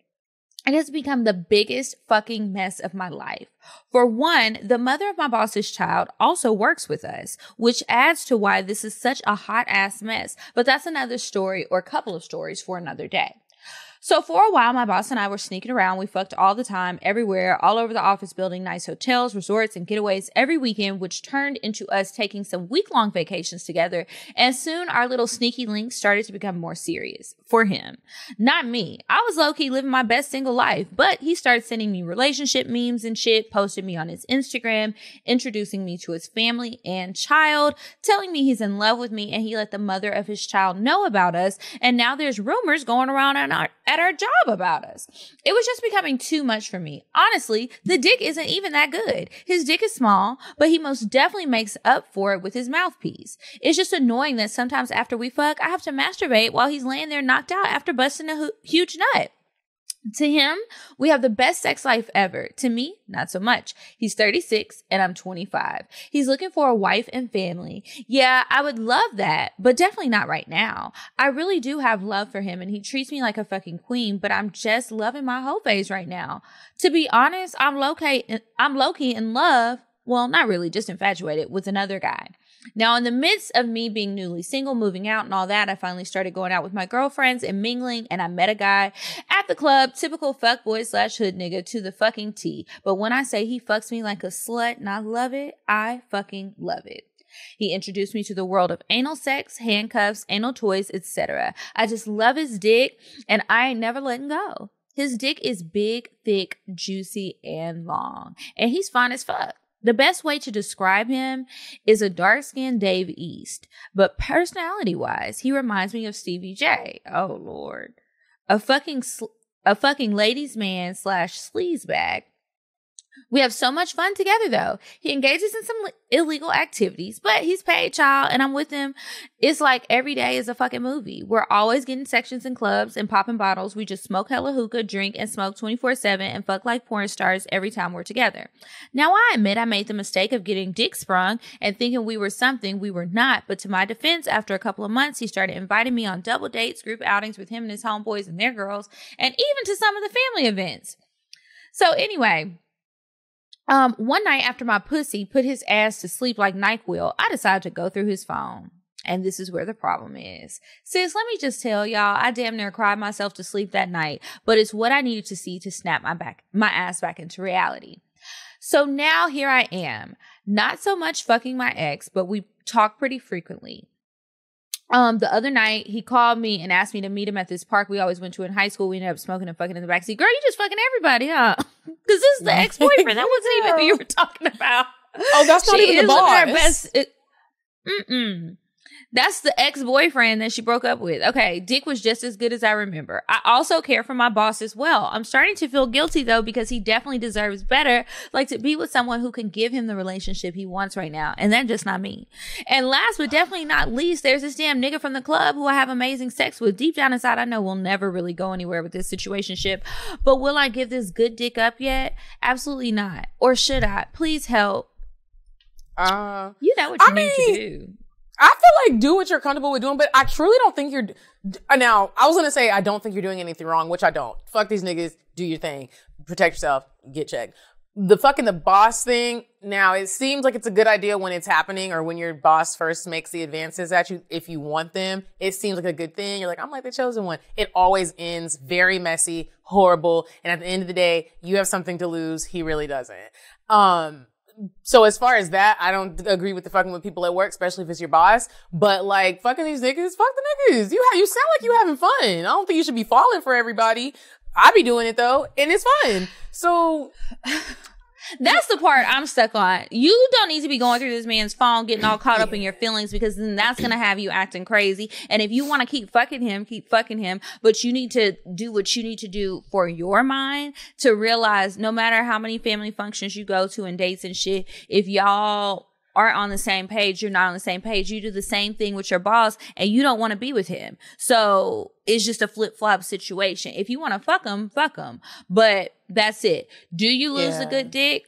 It has become the biggest fucking mess of my life. For one, the mother of my boss's child also works with us, which adds to why this is such a hot ass mess. But that's another story or a couple of stories for another day. So for a while, my boss and I were sneaking around. We fucked all the time, everywhere, all over the office building, nice hotels, resorts, and getaways every weekend, which turned into us taking some week-long vacations together. And soon our little sneaky links started to become more serious for him. Not me. I was low-key living my best single life, but he started sending me relationship memes and shit, posted me on his Instagram, introducing me to his family and child, telling me he's in love with me, and he let the mother of his child know about us. And now there's rumors going around at our job about us. It was just becoming too much for me. Honestly, the dick isn't even that good. His dick is small, but he most definitely makes up for it with his mouthpiece. It's just annoying that sometimes after we fuck, I have to masturbate while he's laying there knocked out after busting a huge nut. To him, we have the best sex life ever. To me, not so much. He's 36 and I'm 25. He's looking for a wife and family. Yeah, I would love that, but definitely not right now. I really do have love for him and he treats me like a fucking queen, but I'm just loving my whole phase right now. To be honest, I'm low-key in love. Well, not really, just infatuated with another guy. Now, in the midst of me being newly single, moving out and all that, I finally started going out with my girlfriends and mingling, and I met a guy at the club, typical fuckboy/hood nigga to the fucking T. But when I say he fucks me like a slut and I love it, I fucking love it. He introduced me to the world of anal sex, handcuffs, anal toys, etc. I just love his dick, and I ain't never letting go. His dick is big, thick, juicy, and long, and he's fine as fuck. The best way to describe him is a dark-skinned Dave East, but personality-wise, he reminds me of Stevie J. Oh, Lord. A fucking ladies' man / sleazebag. We have so much fun together, though. He engages in some illegal activities, but he's paid, child, and I'm with him. It's like every day is a fucking movie. We're always getting sections in clubs and popping bottles. We just smoke hella hookah, drink, and smoke 24/7 and fuck like porn stars every time we're together. Now, I admit I made the mistake of getting dick sprung and thinking we were something we were not, but to my defense, after a couple of months, he started inviting me on double dates, group outings with him and his homeboys and their girls, and even to some of the family events. So anyway, one night after my pussy put his ass to sleep like NyQuil, I decided to go through his phone. And this is where the problem is. Sis, let me just tell y'all, I damn near cried myself to sleep that night, but it's what I needed to see to snap my ass back into reality. So now here I am. Not so much fucking my ex, but we talk pretty frequently. The other night, he called me and asked me to meet him at this park we always went to in high school. We ended up smoking and fucking in the backseat. Girl, you just fucking everybody, huh? Because this is the ex-boyfriend. That wasn't even who you were talking about. Oh, that's not even the boss. That's the ex-boyfriend that she broke up with. Okay, dick was just as good as I remember. I also care for my boss as well. I'm starting to feel guilty, though, because he definitely deserves better, like to be with someone who can give him the relationship he wants right now. And that's just not me. And last but definitely not least, there's this damn nigga from the club who I have amazing sex with. Deep down inside, I know we'll never really go anywhere with this situationship. But will I give this good dick up yet? Absolutely not. Or should I? Please help. You know what you need to do. I feel like do what you're comfortable with doing, but I truly don't think you're... Now, I was going to say I don't think you're doing anything wrong, which I don't. Fuck these niggas. Do your thing. Protect yourself. Get checked. The boss thing, now, it seems like it's a good idea when it's happening or when your boss first makes the advances at you. If you want them, it seems like a good thing. You're like, I'm like the chosen one. It always ends very messy, horrible, and at the end of the day, you have something to lose. He really doesn't. So as far as that, I don't agree with the fucking with people at work, especially if it's your boss. But like fucking these niggas, fuck the niggas. You sound like you having fun. I don't think you should be falling for everybody. I be doing it though, and it's fun. So that's the part I'm stuck on. You don't need to be going through this man's phone, getting all caught up in your feelings, because then that's going to have you acting crazy. And if you want to keep fucking him, but you need to do what you need to do for your mind to realize no matter how many family functions you go to and dates and shit, if y'all aren't on the same page, you're not on the same page. You do the same thing with your boss and you don't want to be with him. So it's just a flip-flop situation. If you want to fuck him. But that's it. Do you lose the good dick?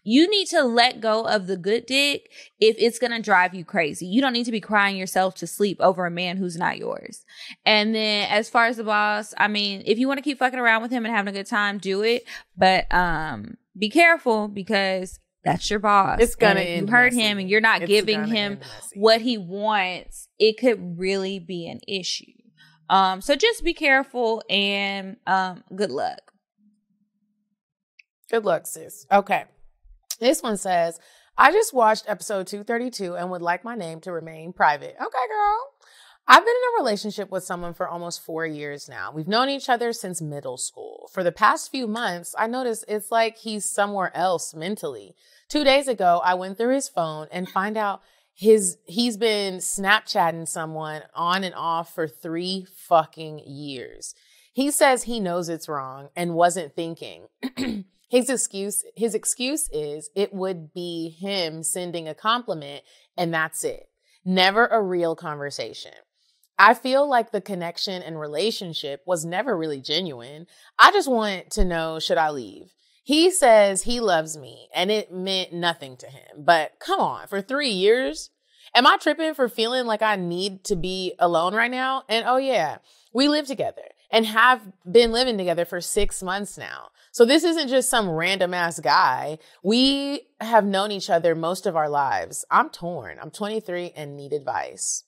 You need to let go of the good dick if it's going to drive you crazy. You don't need to be crying yourself to sleep over a man who's not yours. And then as far as the boss, I mean, if you want to keep fucking around with him and having a good time, do it. But be careful, because that's your boss. It's gonna end. You hurt him and you're not giving him what he wants. It could really be an issue. So just be careful and good luck. Good luck, sis. Okay. This one says, I just watched episode 232 and would like my name to remain private. Okay, girl. I've been in a relationship with someone for almost 4 years now. We've known each other since middle school. For the past few months, I noticed it's like he's somewhere else mentally. 2 days ago, I went through his phone and find out he's been Snapchatting someone on and off for 3 fucking years. He says he knows it's wrong and wasn't thinking. His excuse is it would be him sending a compliment and that's it. Never a real conversation. I feel like the connection and relationship was never really genuine. I just want to know, should I leave? He says he loves me and it meant nothing to him. But come on, for 3 years? Am I tripping for feeling like I need to be alone right now? And oh yeah, we live together and have been living together for 6 months now. So this isn't just some random ass guy. We have known each other most of our lives. I'm torn. I'm 23 and need advice.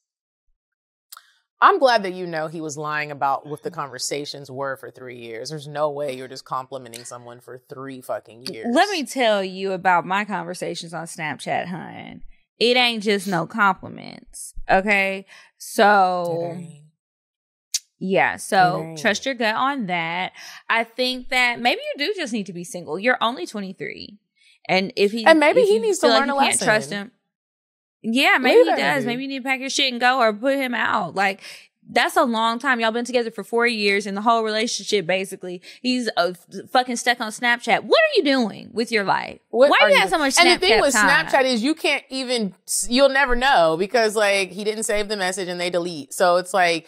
I'm glad that you know he was lying about what the conversations were for 3 years. There's no way you're just complimenting someone for 3 fucking years. Let me tell you about my conversations on Snapchat, hun. It ain't just no compliments, okay? So, yeah, so trust your gut on that. I think that maybe you do just need to be single. You're only 23. And maybe he needs to learn a lesson. Can't trust him. Yeah, maybe he does. Maybe you need to pack your shit and go or put him out. Like, that's a long time. Y'all been together for 4 years and the whole relationship, basically. He's fucking stuck on Snapchat. What are you doing with your life? Why do you have so much Snapchat time? And the thing with Snapchat is you'll never know because, like, he didn't save the message and they delete. So it's like,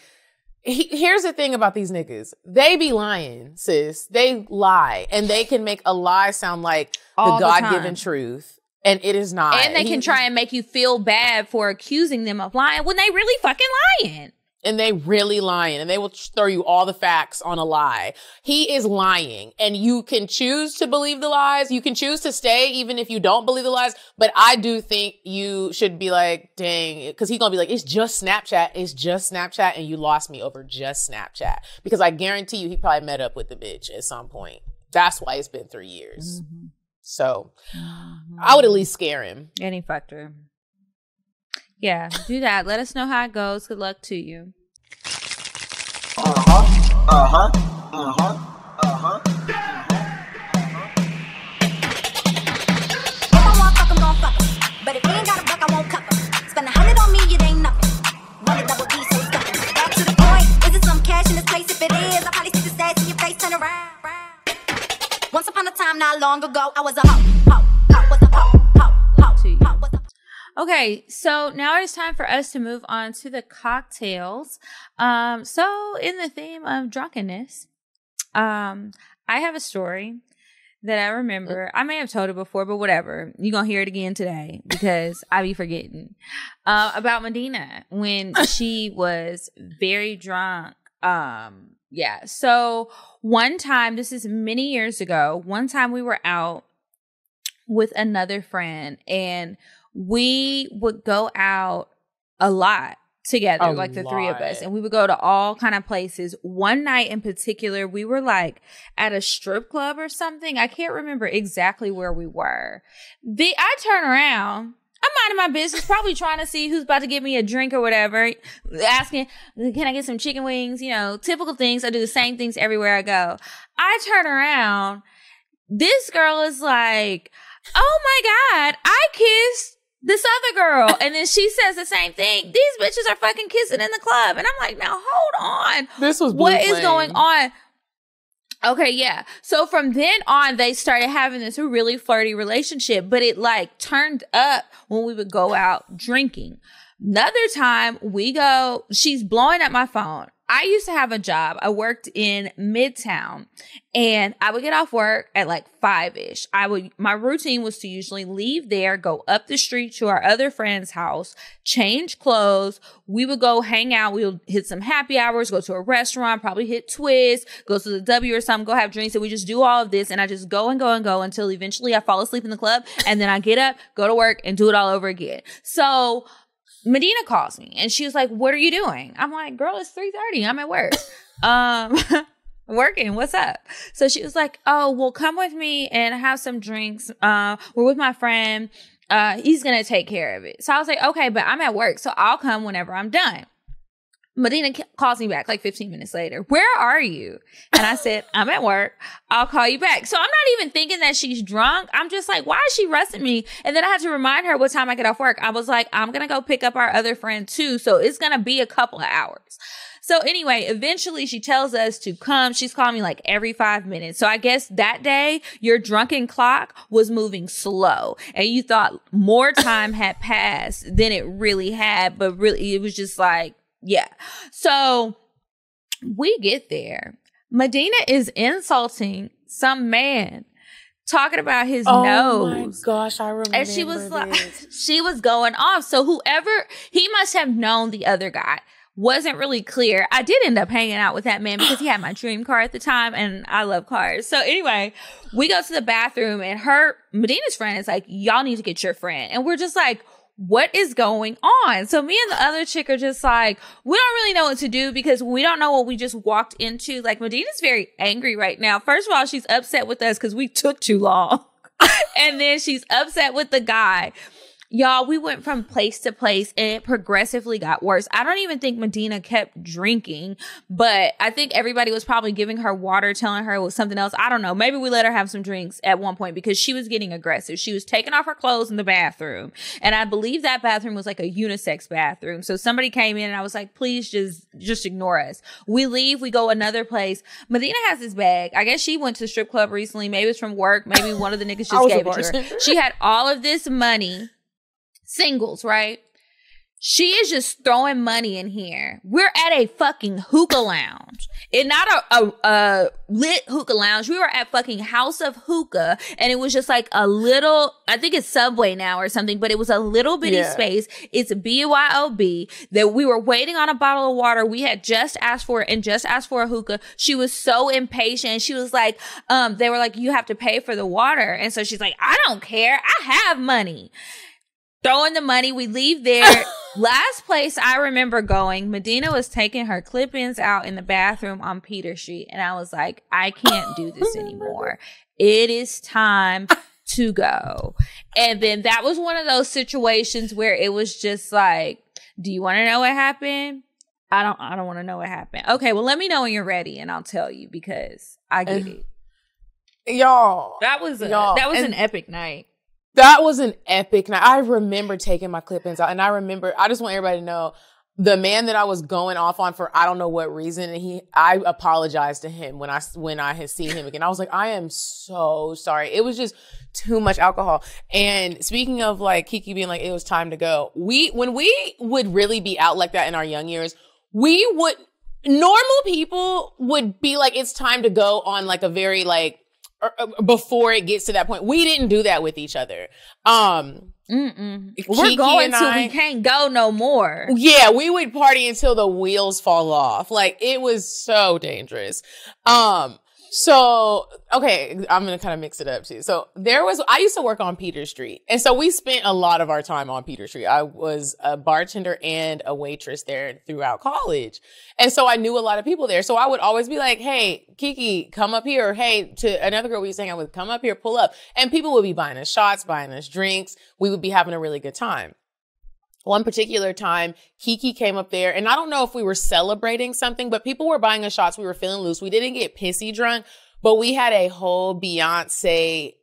here's the thing about these niggas. They be lying, sis. They lie. And they can make a lie sound like the God-given truth. And it is not. And they can try and make you feel bad for accusing them of lying when they really fucking lying. And they really lying. And they will throw you all the facts on a lie. He is lying. And you can choose to believe the lies. You can choose to stay even if you don't believe the lies. But I do think you should be like, dang. Because he's going to be like, it's just Snapchat. It's just Snapchat. And you lost me over just Snapchat. Because I guarantee you he probably met up with the bitch at some point. That's why it's been 3 years. Mm-hmm. So I would at least scare him. And he fucked her. Yeah, do that. Let us know how it goes. Good luck to you. If I want fuck, I'm gon' fuck him. But if he ain't got a buck, I won't cuff him. Spend 100 on me, it ain't nothing. Run a double D, so stuck. Back to the point. Is it some cash in this place? If it is, I'll probably stick the stats in your face, turn around. Once upon a time, not long ago, I was a hoe. Okay, so now it's time for us to move on to the cocktails. So in the theme of drunkenness, I have a story that I remember. I may have told it before, but whatever. You're going to hear it again today because I be forgetting. About Medinah when she was very drunk. Yeah, so one time, this is many years ago, one time we were out with another friend and we would go out a lot together, like the three of us, and we would go to all kind of places. One night in particular, we were like at a strip club or something. I can't remember exactly where we were. I turn around. I'm minding my business, probably trying to see who's about to give me a drink or whatever, asking, can I get some chicken wings? You know, typical things. I do the same things everywhere I go. I turn around. This girl is like, oh my God, I kissed this other girl. And then she says the same thing. These bitches are fucking kissing in the club. And I'm like, now hold on. This was what is going on? Okay, yeah. So from then on, they started having this really flirty relationship, but it like turned up when we would go out drinking. Another time we go, she's blowing up my phone. I used to have a job. I worked in Midtown and I would get off work at like 5-ish. My routine was to usually leave there, go up the street to our other friend's house, change clothes. We would go hang out. We would hit some happy hours, go to a restaurant, probably hit Twist, go to the W or something, go have drinks. And we just do all of this. And I just go and go and go until eventually I fall asleep in the club. And then I get up, go to work and do it all over again. So Medinah calls me and she was like, what are you doing? I'm like, girl, it's 3:30. I'm at work. Working. What's up? So she was like, oh, well, come with me and have some drinks. We're with my friend. He's going to take care of it. So I was like, okay, but I'm at work, so I'll come whenever I'm done. Medinah calls me back like 15 minutes later. Where are you? And I said, I'm at work. I'll call you back. So I'm not even thinking that she's drunk. I'm just like, why is she rushing me? And then I had to remind her what time I get off work. I was like, I'm going to go pick up our other friend too. So it's going to be a couple of hours. So anyway, eventually she tells us to come. She's calling me like every 5 minutes. So I guess that day your drunken clock was moving slow and you thought more time had passed than it really had. But really, it was just like, yeah. So we get there. Medinah is insulting some man, talking about his nose. Oh my gosh, I remember. And she was like, she was going off. So whoever, he must have known the other guy. Wasn't really clear. I did end up hanging out with that man because he had my dream car at the time and I love cars. So anyway, we go to the bathroom and Medinah's friend is like, y'all need to get your friend. And we're just like, what is going on? So me and the other chick are just like, we don't really know what to do because we don't know what we just walked into. Like, Medinah's very angry right now. First of all, she's upset with us because we took too long. And then she's upset with the guy. Y'all, we went from place to place and it progressively got worse. I don't even think Medinah kept drinking, but I think everybody was probably giving her water, telling her it was something else. I don't know. Maybe we let her have some drinks at one point because she was getting aggressive. She was taking off her clothes in the bathroom. And I believe that bathroom was like a unisex bathroom. So somebody came in and I was like, please just ignore us. We leave. We go another place. Medinah has this bag. I guess she went to the strip club recently. Maybe it's from work. Maybe one of the niggas just gave it to her. She had all of this money. Singles, right? She is just throwing money in here. We're at a fucking hookah lounge. And not a lit hookah lounge. We were at fucking House of Hookah. And it was just like a little, I think it's Subway now or something, but it was a little bitty space. It's BYOB. That we were waiting on a bottle of water. We had just asked for it and just asked for a hookah. She was so impatient. She was like, they were like, you have to pay for the water. And so she's like, I don't care. I have money. Throwing the money, we leave there. Last place I remember going, Medinah was taking her clip-ins out in the bathroom on Peter Street. And I was like, I can't do this anymore. It is time to go. And then that was one of those situations where it was just like, do you want to know what happened? I don't want to know what happened. Okay, well, let me know when you're ready and I'll tell you because I get it. Y'all. That was an epic night. That was an epic night. I remember taking my clip-ins out, and I just want everybody to know, the man that I was going off on for I don't know what reason, and I apologized to him when I had seen him again. I was like, I am so sorry. It was just too much alcohol. And speaking of like Kiki being like, it was time to go. When we would really be out like that in our young years, normal people would be like, it's time to go on like a very like, before it gets to that point. We didn't do that with each other. We're going till we can't go no more. Yeah, we would party until the wheels fall off. Like, it was so dangerous. So, okay, I'm going to kind of mix it up too. So I used to work on Peter Street. And so we spent a lot of our time on Peter Street. I was a bartender and a waitress there throughout college. And so I knew a lot of people there. So I would always be like, hey, Kiki, come up here. Or, hey, to another girl we used to hang out with, come up here, pull up. And people would be buying us shots, buying us drinks. We would be having a really good time. One particular time, Kiki came up there, and I don't know if we were celebrating something, but people were buying us shots. We were feeling loose. We didn't get pissy drunk, but we had a whole Beyonce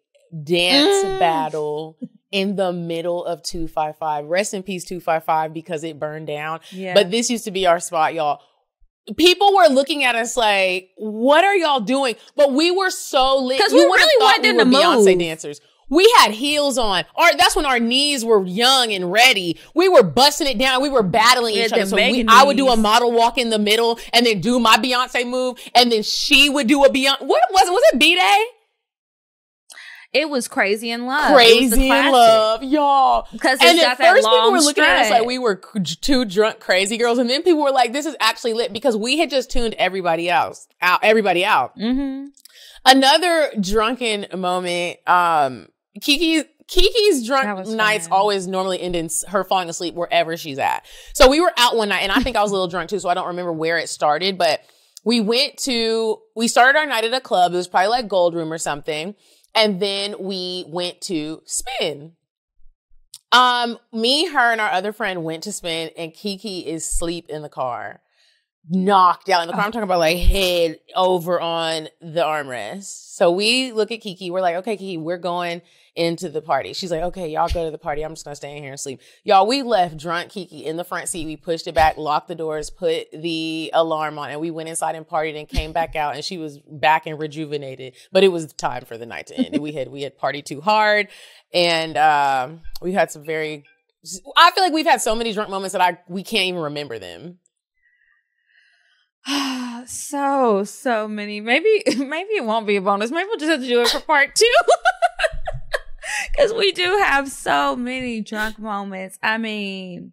dance battle in the middle of 255. Rest in peace, 255, because it burned down. Yeah. But this used to be our spot, y'all. People were looking at us like, what are y'all doing? But we were so lit. Because we really wanted them to move. Beyonce dancers. We had heels on. That's when our knees were young and ready. We were busting it down. We were battling each other. So I would do a model walk in the middle and then do my Beyonce move. And then she would do a Beyonce. What was it? Was it B-Day? It was Crazy in Love. Crazy in Love, y'all. Because and at first people were looking at us like we were two drunk crazy girls. And then people were like, this is actually lit, because we had just tuned everybody out. Mm-hmm. Another drunken moment, Kiki Kiki's drunk nights always normally end in her falling asleep wherever she's at. So we were out one night, and I think I was a little drunk too, so I don't remember where it started, but we started our night at a club. It was probably like Gold Room or something. And then we went to Spin. Me, her, and our other friend went to Spin, and Kiki is asleep in the car. Knocked out in the car. I'm talking about like head over on the armrest. So we look at Kiki. We're like, okay, Kiki, we're going into the party. She's like, okay, y'all go to the party. I'm just going to stay in here and sleep. Y'all, we left drunk Kiki in the front seat. We pushed it back, locked the doors, put the alarm on, and we went inside and partied and came back out, and she was back and rejuvenated. But it was time for the night to end. We had partied too hard, and we had some I feel like we've had so many drunk moments that we can't even remember them. So many. Maybe it won't be a bonus. Maybe we'll just have to do it for part 2. Because we do have so many drunk moments. I mean,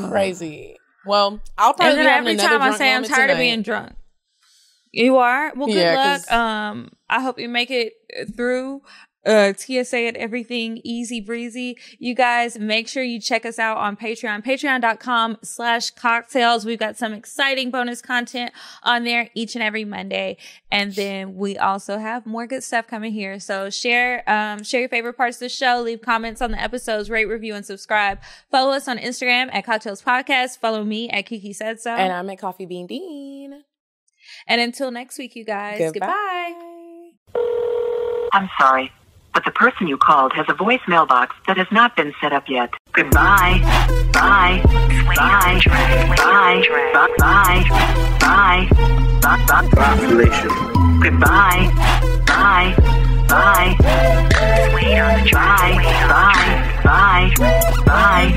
crazy. Well, I'll probably be having another drunk moment tonight. Every time I say I'm tired of being drunk. You are? Well, good luck. I hope you make it through TSA and everything easy breezy. You guys, make sure you check us out on Patreon, patreon.com/CockTales. We've got some exciting bonus content on there each and every Monday. And then we also have more good stuff coming here. So share your favorite parts of the show, leave comments on the episodes, rate, review, and subscribe. Follow us on Instagram at CockTales Podcast. Follow me at Kiki Said So. And I'm at Coffee Bean Dean. And until next week, you guys, goodbye. I'm sorry, but the person you called has a voicemail box that has not been set up yet. Goodbye. Bye. Bye. Bye. Bye. Bye. Bye. Population. Goodbye. Bye. Bye. Wait on the track. Bye. Bye. Bye.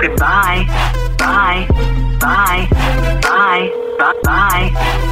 Goodbye. Bye. Bye. Bye. Bye. Bye.